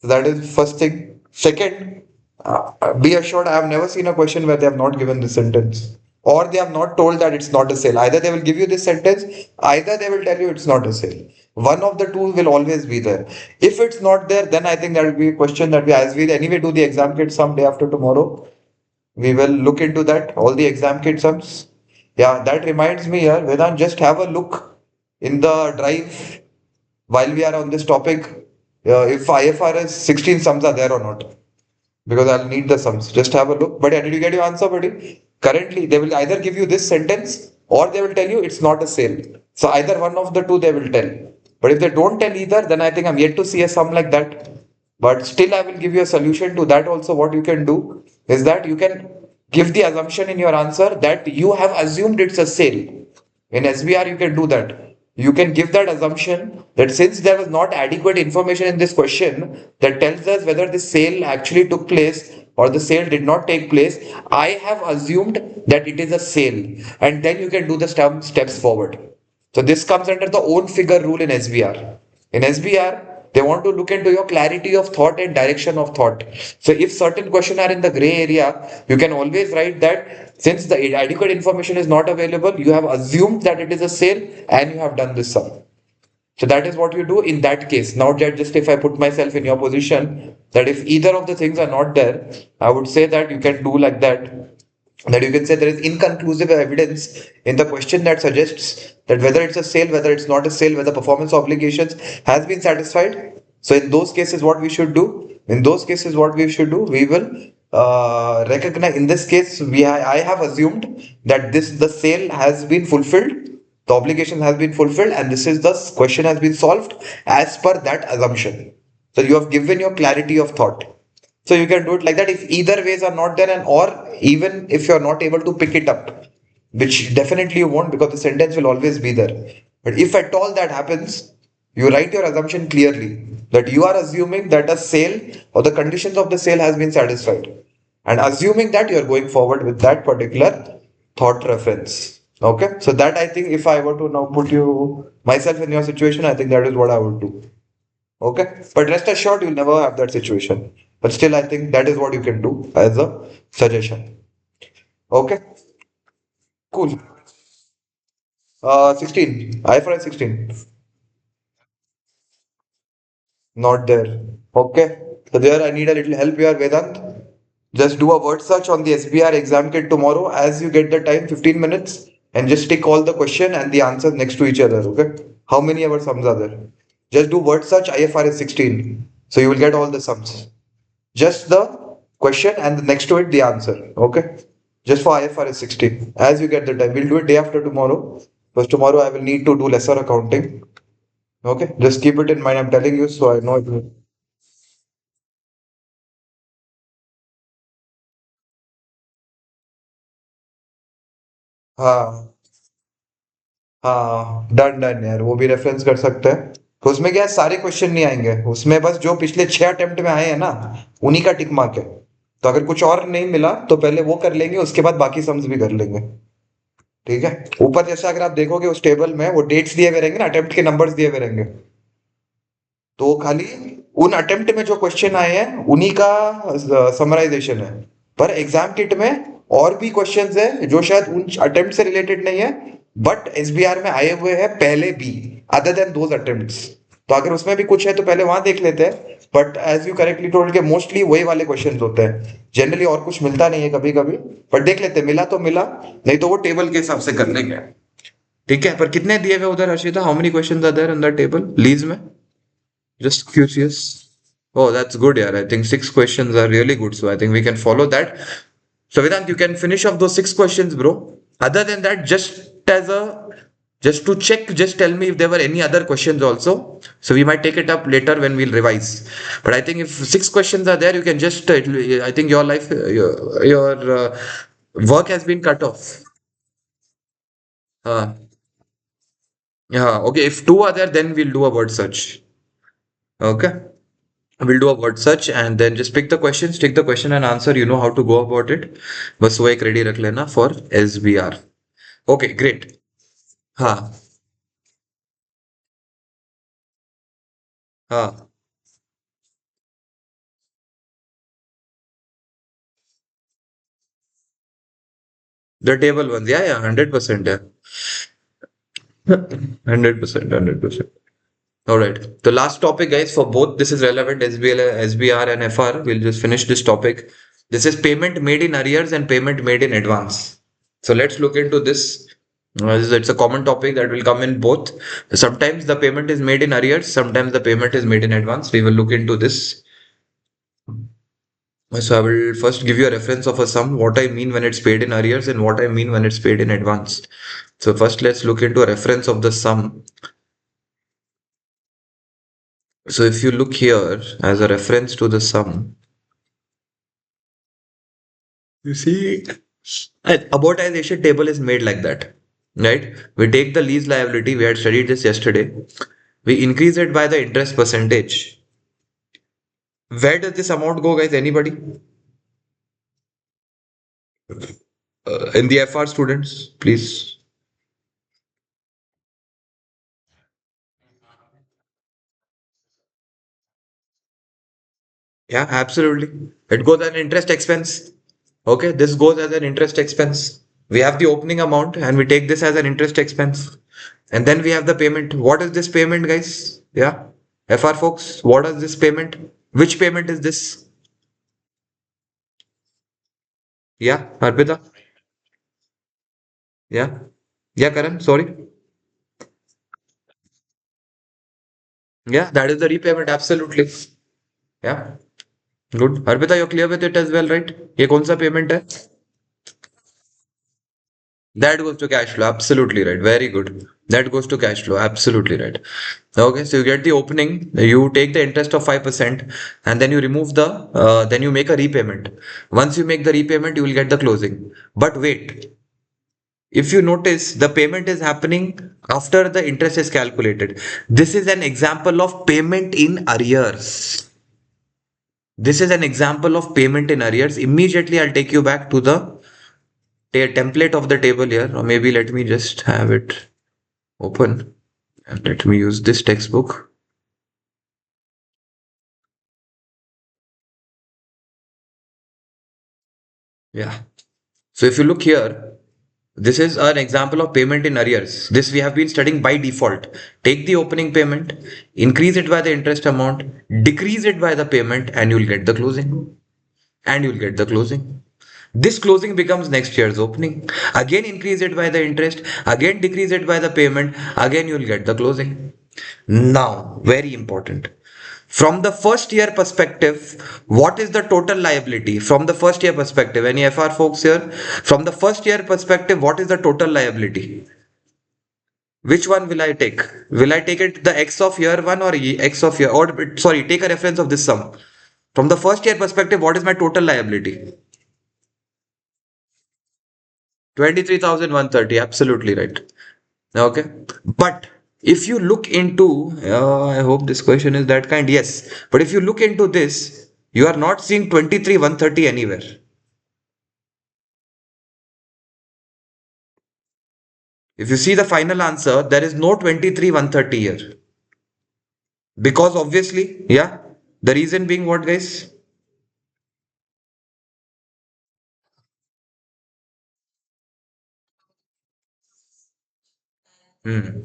So that is first thing. Second, be assured I have never seen a question where they have not given this sentence or they have not told that it's not a sale. Either they will give you this sentence, either they will tell you it's not a sale. One of the two will always be there. If it's not there, then I think that will be a question that we, as we anyway do the exam kit some day after tomorrow, we will look into that, all the exam kit sums. Yeah, that reminds me here, Vedant, just have a look in the drive while we are on this topic, if IFRS 16 sums are there or not, because I'll need the sums. Just have a look. But yeah, did you get your answer, buddy? Currently, they will either give you this sentence or they will tell you it's not a sale. So either one of the two they will tell. But if they don't tell either, then I think I'm yet to see a sum like that. But still, I will give you a solution to that also. What you can do is that you can give the assumption in your answer that you have assumed it's a sale. In SBR, you can do that. You can give that assumption that since there was not adequate information in this question that tells us whether the sale actually took place or the sale did not take place, I have assumed that it is a sale. And then you can do the steps forward. So this comes under the own figure rule in SBR. In SBR, they want to look into your clarity of thought and direction of thought. So if certain questions are in the gray area, you can always write that since the adequate information is not available, you have assumed that it is a sale and you have done this sum. So that is what you do in that case. Now that just if I put myself in your position, that if either of the things are not there, I would say that you can do like that you can say there is inconclusive evidence in the question that suggests that whether it's a sale, whether it's not a sale, whether performance obligations has been satisfied. So in those cases, what we should do? In those cases, what we should do? We will recognize. In this case, I have assumed that the sale has been fulfilled, the obligation has been fulfilled, and this is the question has been solved as per that assumption. So you have given your clarity of thought. So you can do it like that if either ways are not there, and or even if you're not able to pick it up, which definitely you won't because the sentence will always be there. But if at all that happens, you write your assumption clearly that you are assuming that a sale or the conditions of the sale has been satisfied. And assuming that you're going forward with that particular thought reference. Okay. So that I think if I were to now put you myself in your situation, I think that is what I would do. Okay, but rest assured, you'll never have that situation. But still, I think that is what you can do as a suggestion. Okay, cool. 16. IFRS 16. Not there. Okay, so there I need a little help here, Vedant. Just do a word search on the SBR exam kit tomorrow as you get the time, 15 minutes, and just tick all the question and the answers next to each other. Okay, how many ever sums are there? Just do word search IFRS 16. So you will get all the sums. Just the question and the next to it the answer. Okay, just for IFRS 16 as you get the time. We'll do it day after tomorrow because tomorrow I will need to do lesser accounting. Okay, just keep it in mind. I'm telling you so I know it will. हाँ हाँ, done done यार, वो भी reference कर सकते हैं. तो उसमें क्या है, सारे क्वेश्चन नहीं आएंगे उसमें, बस जो पिछले 6 अटेम्प्ट में आए हैं ना उन्हीं का टिक मार्क है. तो अगर कुछ और नहीं मिला तो पहले वो कर लेंगे, उसके बाद बाकी सम्स भी कर लेंगे. ठीक है. ऊपर जैसे अगर आप देखोगे उस टेबल में वो डेट्स दिए हुए रहेंगे ना, अटेम्प्ट के नंबर्स दिए हुए रहेंगे. तो वो खाली उन अटेम्प्ट में जो क्वेश्चन आए हैं उन्हीं का समराइजेशन है. पर एग्जाम किट में और भी क्वेश्चंस है जो शायद उन अटेम्प्ट से रिलेटेड नहीं है बट एसबीआर में आए हुए हैं पहले भी, अदर देन दोज अटेम्प्ट्स. तो अगर उसमें भी कुछ है तो पहले वहां देख लेते हैं. But as you correctly told के मोस्टली वही वाले क्वेश्चन होते हैं जनरली, और कुछ मिलता नहीं है कभी कभी. बट देख लेते हैं, मिला तो मिला, नहीं तो वो टेबल के हिसाब से कर लेंगे. ठीक है. पर कितने दिए हुए उधर Harshita, how many questions are there on the table lease में? Just curious. Oh, that's good, yeah. I think 6 questions are really good. So I think we can follow that. So Vedant, you can finish off those 6 questions, bro. Other than that, just to check, just tell me if there were any other questions also. So we might take it up later when we'll revise. But I think if 6 questions are there, you can just. I think your life, your work has been cut off. Yeah. Okay. If two are there, then we'll do a word search. Okay. We'll do a word search and then just pick the questions, take the question and answer. You know how to go about it. बस वो एक ready रख लेना for SBR. Okay, great. हाँ हाँ the table ones, yeah, 100%, yeah. 100%, 100%. All right. The last topic, guys, for both this is relevant SBR and FR. We'll just finish this topic. This is payment made in arrears and payment made in advance. So let's look into this. It's a common topic that will come in both. Sometimes the payment is made in arrears, sometimes the payment is made in advance. We will look into this. So I will first give you a reference of a sum, what I mean when it's paid in arrears and what I mean when it's paid in advance. So first let's look into a reference of the sum. So if you look here as a reference to the sum, you see an amortization table is made like that, right? We take the lease liability, we had studied this yesterday. We increase it by the interest percentage. Where does this amount go, guys? Anybody? In the FR students, please. Yeah, absolutely. It goes as an interest expense. Okay, this goes as an interest expense. We have the opening amount and we take this as an interest expense. And then we have the payment. What is this payment, guys? Yeah. FR folks, what is this payment? Which payment is this? Yeah, Arpita? Yeah. Yeah, Karan, sorry. Yeah, that is the repayment, absolutely. Yeah, good. Arpita, you're clear with it as well, right? ये कौन सा payment है? That goes to cash flow. Absolutely right. Very good. That goes to cash flow. Absolutely right. Okay, so you get the opening, you take the interest of 5%, and then you remove then you make a repayment. Once you make the repayment, you will get the closing. But wait, if you notice, the payment is happening after the interest is calculated. This is an example of payment in arrears. This is an example of payment in arrears. Immediately, I'll take you back to the template of the table here, or maybe let me just have it open and let me use this textbook. Yeah. So if you look here, this is an example of payment in arrears. This we have been studying by default. Take the opening payment, increase it by the interest amount, decrease it by the payment, and you'll get the closing. And you'll get the closing. This closing becomes next year's opening. Again, increase it by the interest, again, decrease it by the payment, again, you'll get the closing. Now, very important. From the first year perspective, what is the total liability? From the first year perspective, any FR folks here? From the first year perspective, what is the total liability? Which one will I take? Will I take it the X of year one or X of year, or sorry, take a reference of this sum. From the first year perspective, what is my total liability? 23,130. Absolutely right. Okay. But if you look into, I hope this question is that kind. Yes. But if you look into this, you are not seeing 23,130 anywhere. If you see the final answer, there is no 23,130 here. Because obviously, yeah, the reason being what, guys? Hmm.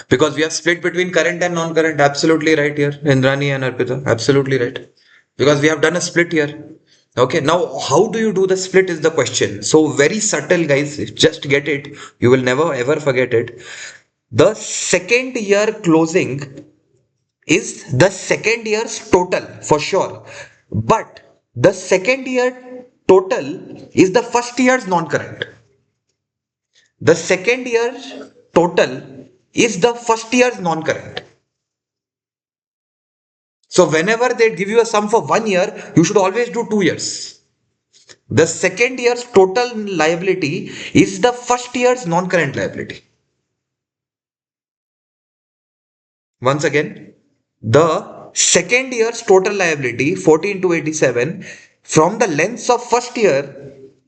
Because we have split between current and non-current. Absolutely right here, Indrani and Arpita. Absolutely right. Because we have done a split here. Okay, now how do you do the split is the question. So very subtle, guys. Just get it. You will never ever forget it. The second year closing is the second year's total for sure. But the second year total is the first year's non-current. The second year total is the first year's non-current. So whenever they give you a sum for 1 year, you should always do 2 years. The second year's total liability is the first year's non-current liability. Once again, the second year's total liability 14 to 87 from the length of first year,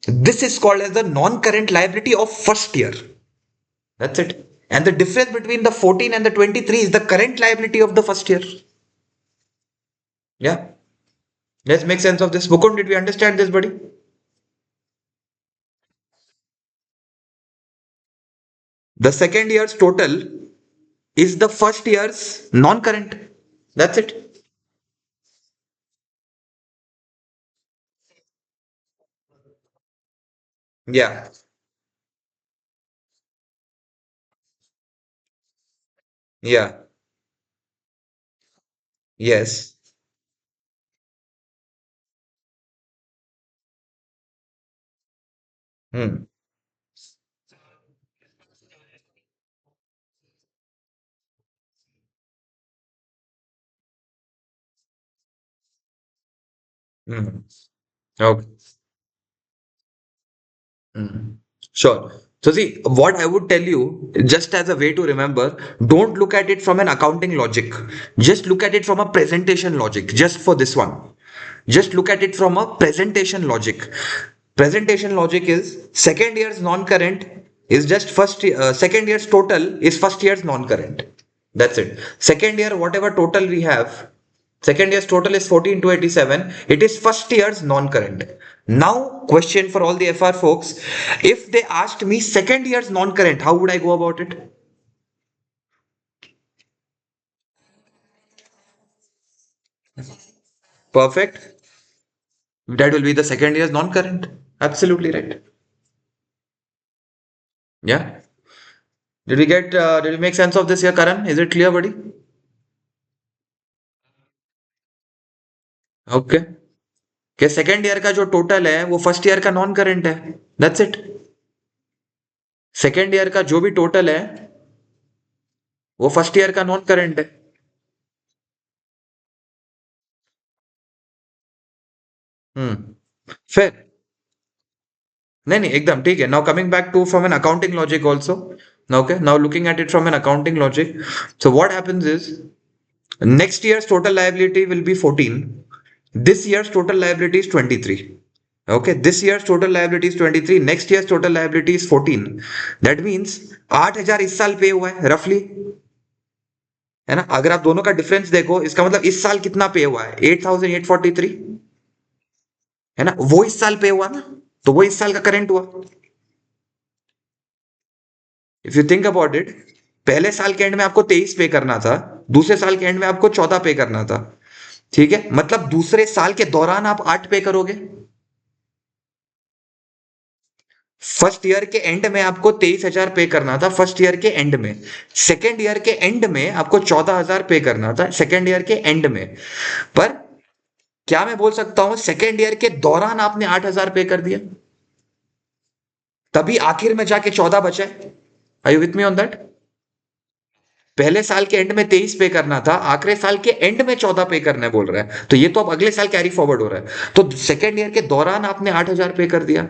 this is called as the non-current liability of first year. That's it. And the difference between the 14 and the 23 is the current liability of the first year. Yeah. Let's make sense of this. Mukund, did we understand this, buddy? The second year's total is the first year's non-current. That's it. Yeah. Yeah. Yes. Hmm. Hmm. Okay. Mm. Sure. So see, what I would tell you, just as a way to remember, don't look at it from an accounting logic. Just look at it from a presentation logic. Just for this one, just look at it from a presentation logic. Presentation logic is second year's non-current is just second year's total is first year's non-current. That's it. Second year, whatever total we have, second year's total is 14 to 87. It is first year's non-current. Now, question for all the FR folks. If they asked me second year's non-current, how would I go about it? Perfect. That will be the second year's non-current. Absolutely right. Yeah. Did we make sense of this here, Karan? Is it clear, buddy? Okay कि second year का जो total है वो first year का non current है that's it second year का जो भी टोटल है वो फर्स्ट ईयर का नॉन करेंट है फिर नहीं नहीं एकदम ठीक है now coming back to from an accounting logic also okay now looking at it from an accounting logic so what happens is next year's total liability will be 14 this year's total liability is 23 okay this year's total liability is 23 next year's total liability is 14 that means 8000 इस साल पे हुआ है रफली है ना अगर आप दोनों का डिफरेंस देखो इसका मतलब इस साल कितना पे हुआ है 8843 है ना वो इस साल पे हुआ ना तो वो इस साल का करंट हुआ if you think about it पहले साल के एंड में आपको 23 पे करना था दूसरे साल के एंड में आपको 14 पे करना था ठीक है मतलब दूसरे साल के दौरान आप 8 पे करोगे फर्स्ट ईयर के एंड में आपको 23,000 पे करना था फर्स्ट ईयर के एंड में सेकेंड ईयर के एंड में आपको 14,000 पे करना था सेकेंड ईयर के एंड में पर क्या मैं बोल सकता हूं सेकेंड ईयर के दौरान आपने 8,000 पे कर दिया तभी आखिर में जाके 14 बचा है I you with me on that पहले साल के एंड में 23 पे करना था आखिरी साल के एंड में 14 पे करना है बोल रहा है तो ये तो अब अगले साल कैरी फॉरवर्ड हो रहा है तो सेकेंड ईयर के दौरान आपने 8,000 पे कर दिया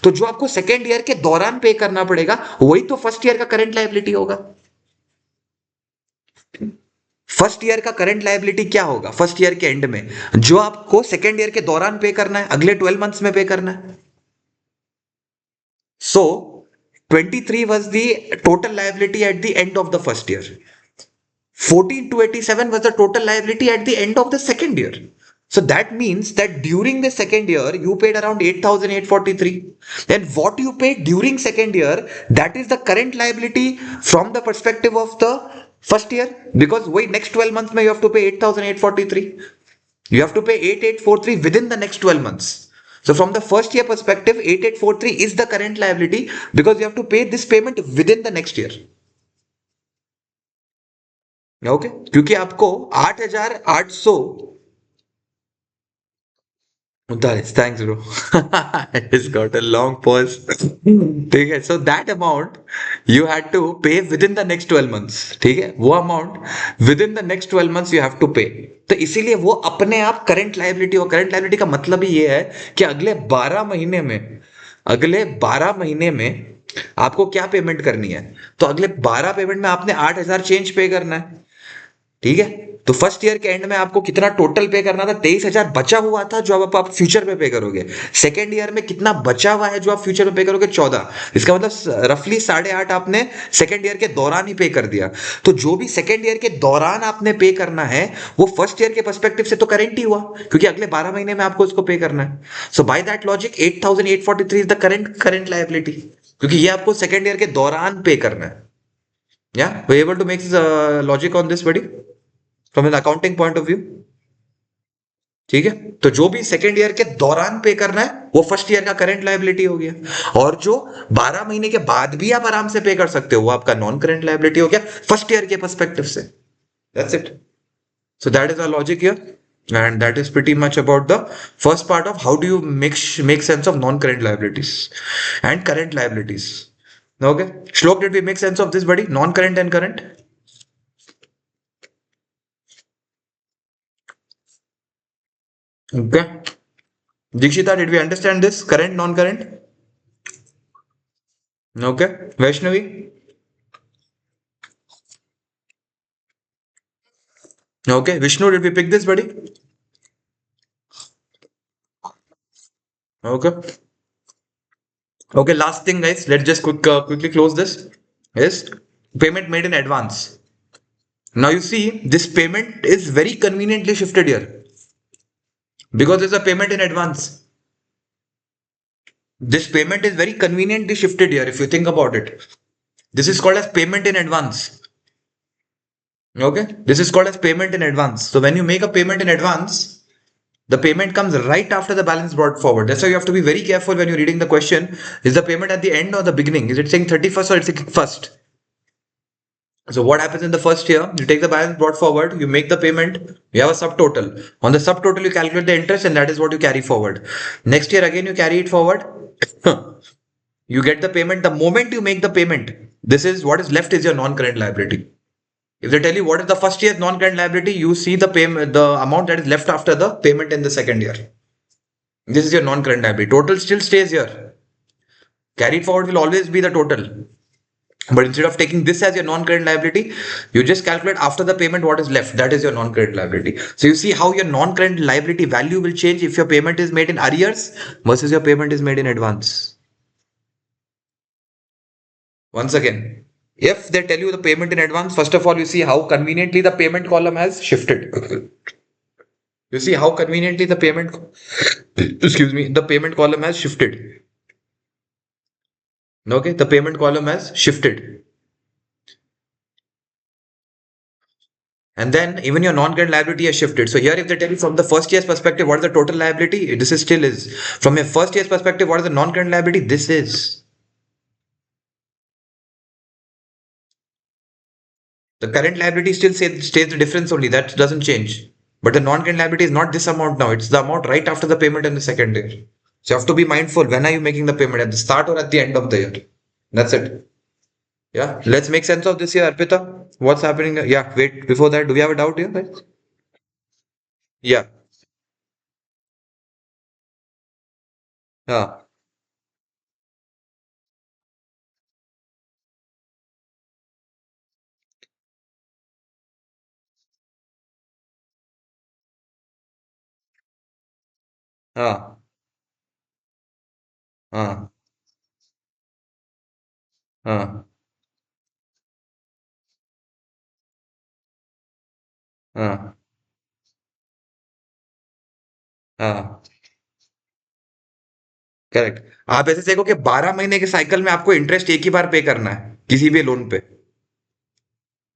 तो जो आपको सेकेंड ईयर के दौरान पे करना पड़ेगा वही तो फर्स्ट ईयर का करंट लायबिलिटी होगा फर्स्ट ईयर का करंट लायबिलिटी क्या होगा फर्स्ट ईयर के एंड में जो आपको सेकेंड ईयर के दौरान पे करना है अगले 12 मंथ्स में पे करना है सो 23 was the total liability at the end of the first year 14 to 87 was the total liability at the end of the second year. So that means that during the second year, you paid around 8,843. Then what you paid during second year, that is the current liability from the perspective of the first year. Because wait, next 12 months, you have to pay 8,843. You have to pay 8,843 within the next 12 months. So from the first year perspective, 8,843 is the current liability because you have to pay this payment within the next year. Okay क्योंकि आपको 8,800 thanks bro it's got a long pause ठीक है so that amount you had to pay within the next 12 months ठीक है वो amount within the next 12 months you have to pay तो इसीलिए वो अपने आप करंट लायबिलिटी और करंट लायबिलिटी का मतलब ही ये है कि अगले 12 महीने में आपको क्या पेमेंट करनी है तो अगले 12 पेमेंट में आपने 8,000 चेंज पे करना है ठीक है तो फर्स्ट ईयर के एंड में आपको कितना टोटल पे करना था? 23,000 बचा हुआ था जो अब आप फ्यूचर में पे करोगे। सेकेंड ईयर में कितना बचा हुआ है जो आप फ्यूचर में पे करोगे? 14। इसका मतलब रफली 8.5 आपने सेकेंड ईयर के दौरान ही पे कर दिया। तो जो भी सेकेंड ईयर के दौरान आपने पे करना है वो फर्स्ट ईयर के पर्सपेक्टिव से तो करेंट ही हुआ, क्योंकि अगले 12 महीने में आपको इसको पे करना है। So by that logic 8,843 is the current liability, क्योंकि ये आपको सेकेंड ईयर के दौरान पे करना है। या we able to make logic on this buddy from an accounting point of view? ठीक है, तो जो भी सेकेंड ईयर के दौरान पे करना है वो फर्स्ट ईयर का करंट लायबिलिटी हो गया, और जो 12 महीने के बाद भी आप आराम से पे कर सकते हो वो आपका नॉन करंट लायबिलिटी हो गया फर्स्ट ईयर के पर्सपेक्टिव से। That's it. So that is our logic here, and that is pretty much about the first part of how do you make sense of non-current liabilities and current liabilities. Okay, Shlok, did we make sense of this, buddy? Non-current and current. Okay, Dikshita, did we understand this? Current, non-current. Okay, Vaishnavi. Okay, Vishnu, did we pick this, buddy? Okay. Okay, last thing, guys. Let's just quickly close this. Is payment made in advance. Now you see this payment is very conveniently shifted here because it's a payment in advance. This payment is very conveniently shifted here if you think about it. This is called as payment in advance. Okay, this is called as payment in advance. So when you make a payment in advance, the payment comes right after the balance brought forward. That's why you have to be very careful when you're reading the question. Is the payment at the end or the beginning? Is it saying 31st or it's saying first? So what happens in the first year? You take the balance brought forward, you make the payment, you have a subtotal. On the subtotal, you calculate the interest, and that is what you carry forward. Next year, again, you carry it forward. You get the payment. The moment you make the payment, this is what is left is your non-current liability. If they tell you what is the first year's non-current liability, you see the payment, the amount that is left after the payment in the second year. This is your non-current liability. Total still stays here. Carried forward will always be the total. But instead of taking this as your non-current liability, you just calculate after the payment what is left. That is your non-current liability. So you see how your non-current liability value will change if your payment is made in arrears versus your payment is made in advance. Once again, if they tell you the payment in advance, first of all, you see how conveniently the payment column has shifted. You see how conveniently the payment, excuse me, the payment column has shifted. Okay, the payment column has shifted. And then even your non-current liability has shifted. So here, if they tell you from the first year's perspective, what is the total liability? This is still is. From your first year's perspective, what is the non-current liability? This is. The current liability still stays the difference only. That doesn't change. But the non-current liability is not this amount now. It's the amount right after the payment in the second year. So you have to be mindful. When are you making the payment? At the start or at the end of the year? That's it. Yeah. Let's make sense of this here, Arpita. What's happening? Yeah. Wait. Before that, do we have a doubt here, guys? Yeah. Yeah. Yeah. Yeah. Yeah. Yeah. Yeah. Correct. आप ऐसे देखो कि 12 महीने के cycle में आपको interest एक ही बार पे करना है किसी भी लोन पे,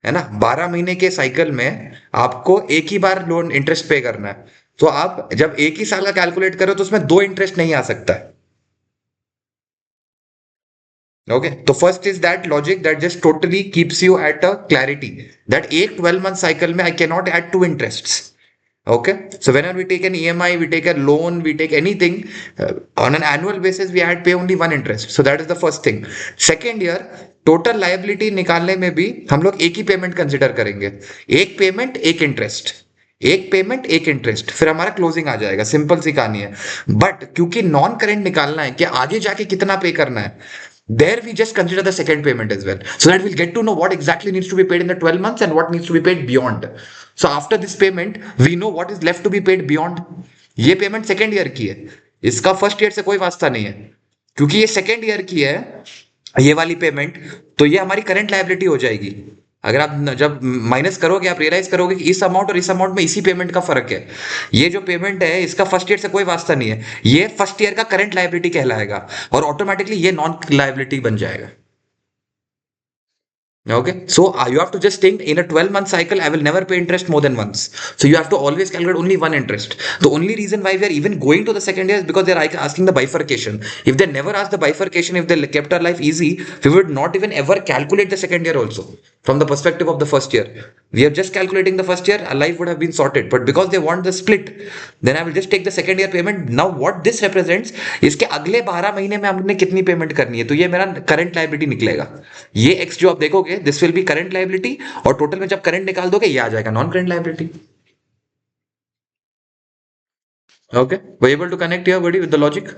है ना? 12 महीने के साइकिल में आपको एक ही बार लोन इंटरेस्ट पे करना है। तो आप जब एक ही साल का कैलकुलेट करो तो उसमें दो इंटरेस्ट नहीं आ सकता है। ओके, तो first is that logic that just totally keeps you at a clarity that एक 12 मंथ साइकिल में I can not add to interest. Okay, so whenever we take an EMI, we take a loan, we take anything on an annual basis, we had pay only one interest. So that is the first thing. Second year, total liability निकालने में भी हम लोग एक ही payment consider करेंगे। एक payment एक interest, एक पेमेंट एक इंटरेस्ट, फिर हमारा क्लोजिंग आ जाएगा। सिंपल सी कहानी है। बट क्योंकि नॉन करेंट निकालना है कि आगे जाके कितना पे करना है, There we just consider the second payment as well, so that we'll get to know what exactly needs to be paid in the 12 months and what needs to be paid beyond. So after this payment we know what is left to be paid beyond. ये payment second year की है, इसका first year से कोई वास्ता नहीं है, क्योंकि ये सेकेंड ईयर की है ये वाली पेमेंट, तो ये हमारी करंट लायबिलिटी हो जाएगी। अगर आप जब माइनस करोगे आप रियलाइज करोगे कि इस अमाउंट और इस अमाउंट में इसी पेमेंट का फर्क है। ये जो पेमेंट है इसका फर्स्ट ईयर से कोई वास्ता नहीं है, ये फर्स्ट ईयर का करंट लायबिलिटी कहलाएगा और ऑटोमेटिकली ये नॉन लायबिलिटी बन जाएगा। Okay, so you have to just think in a 12-month cycle, I will never pay interest more than once. So you have to always calculate only one interest. The only reason why we are even going to the second year is because they're asking the bifurcation. If they never asked the bifurcation, if they kept our life easy, we would not even ever calculate the second year also from the perspective of the first year. We are just calculating the first year, our life would have been sorted. But because they want the split, then I will just take the second year payment. Now what this represents, इसके अगले 12 महीने में हमने कितनी payment करनी है, तो ये मेरा करंट लायबिलिटी निकलेगा। ये एक्स जो आप देखोगे this will be current liability, और टोटल में जब करंट निकाल दोगे ये आ जाएगा non current liability. Okay, we able to connect your body with the logic.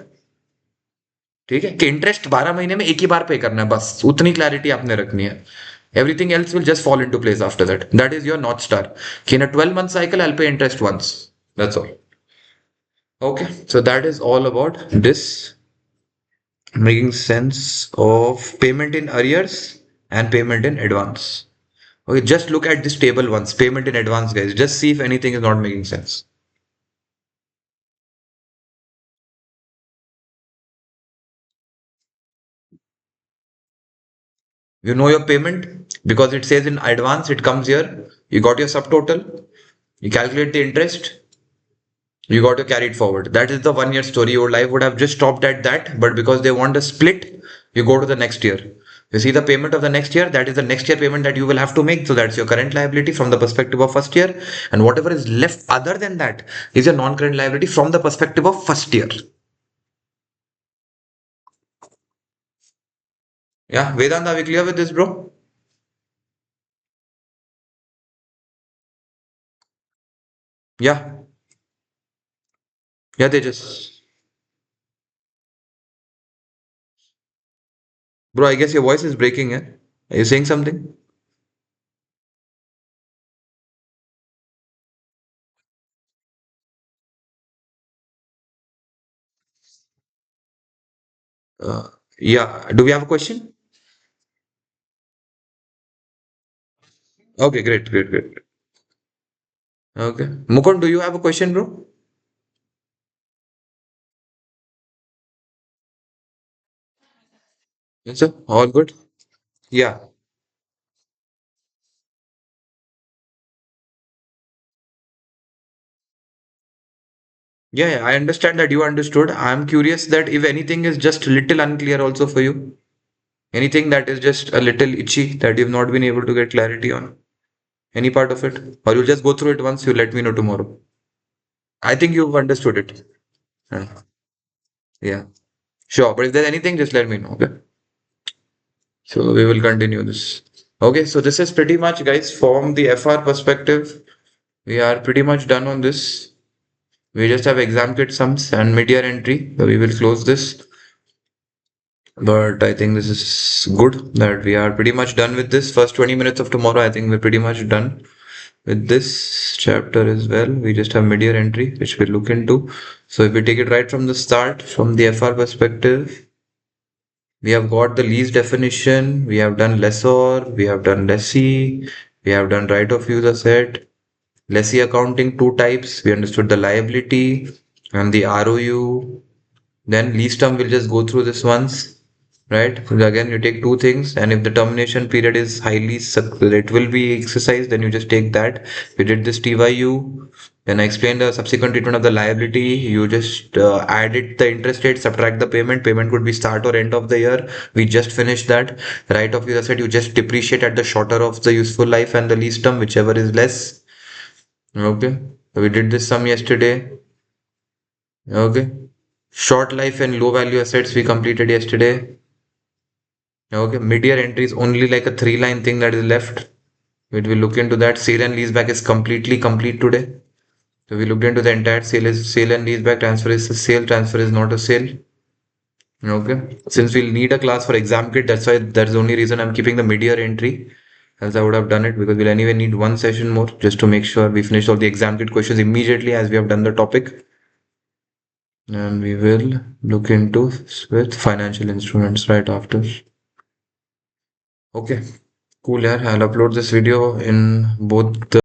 ठीक है कि इंटरेस्ट 12 महीने में एक ही बार पे करना है, बस उतनी क्लैरिटी आपने रखनी है। Everything else will just fall into place after that. That is your North Star. Okay, in a 12-month cycle, I'll pay interest once. That's all. Okay, so that is all about this, making sense of payment in arrears and payment in advance. Okay, just look at this table once, payment in advance, guys. Just see if anything is not making sense. You know your payment because it says in advance, it comes here. You got your subtotal, you calculate the interest, you got to carry it forward. That is the 1 year story. Your life would have just stopped at that, but because they want a split, you go to the next year. You see the payment of the next year, that is the next year payment that you will have to make. So that's your current liability from the perspective of first year. And whatever is left other than that is your non-current liability from the perspective of first year. Yeah, Vedant, are we clear with this, bro? Yeah, yeah, they just. Bro, I guess your voice is breaking, eh? Are you saying something? Uh, yeah, do we have a question? Okay, great, great, great. Okay. Mukund, do you have a question, bro? Yes, sir. All good? Yeah. Yeah, I understand that you understood. I'm curious that if anything is just a little unclear also for you, anything that is just a little itchy that you've not been able to get clarity on, any part of it, or you'll just go through it once, you let me know tomorrow. I think you've understood it. Uh, Yeah, sure. But if there's anything, just let me know. Okay. So we will continue this. Okay, so this is pretty much, guys, from the FR perspective. We are pretty much done on this. We just have exam kit sums and mid-year entry. So we will close this. But I think this is good that we are pretty much done with this. First 20 minutes of tomorrow, I think we're pretty much done with this chapter as well. We just have mid-year entry, which we'll look into. So if we take it right from the start, from the FR perspective, we have got the lease definition, we have done lessor, we have done lessee, we have done right of use asset, lessee accounting, two types. We understood the liability and the ROU. Then lease term, we'll just go through this once, right? So again, you take two things, and if the termination period is highly, it will be exercised, then you just take that. We did this TYU. Then I explained the subsequent treatment of the liability. You just added the interest rate, subtract the payment. Payment could be start or end of the year. We just finished that. Right of use asset, you just depreciate at the shorter of the useful life and the lease term, whichever is less. Okay. We did this sum yesterday. Okay. Short life and low value assets we completed yesterday. Okay. Mid-year entry is only like a 3-line thing that is left. We will look into that. Sale and leaseback is completely complete today. So we looked into the entire sale and leaseback. Transfer is a sale, transfer is not a sale. Okay. Since we'll need a class for exam kit, that's the only reason I'm keeping the mid-year entry. Else I would have done it because we'll anyway need one session more just to make sure we finish all the exam kit questions immediately as we have done the topic. And we will look into with financial instruments right after. Okay. Cool, yeah. I'll upload this video in both the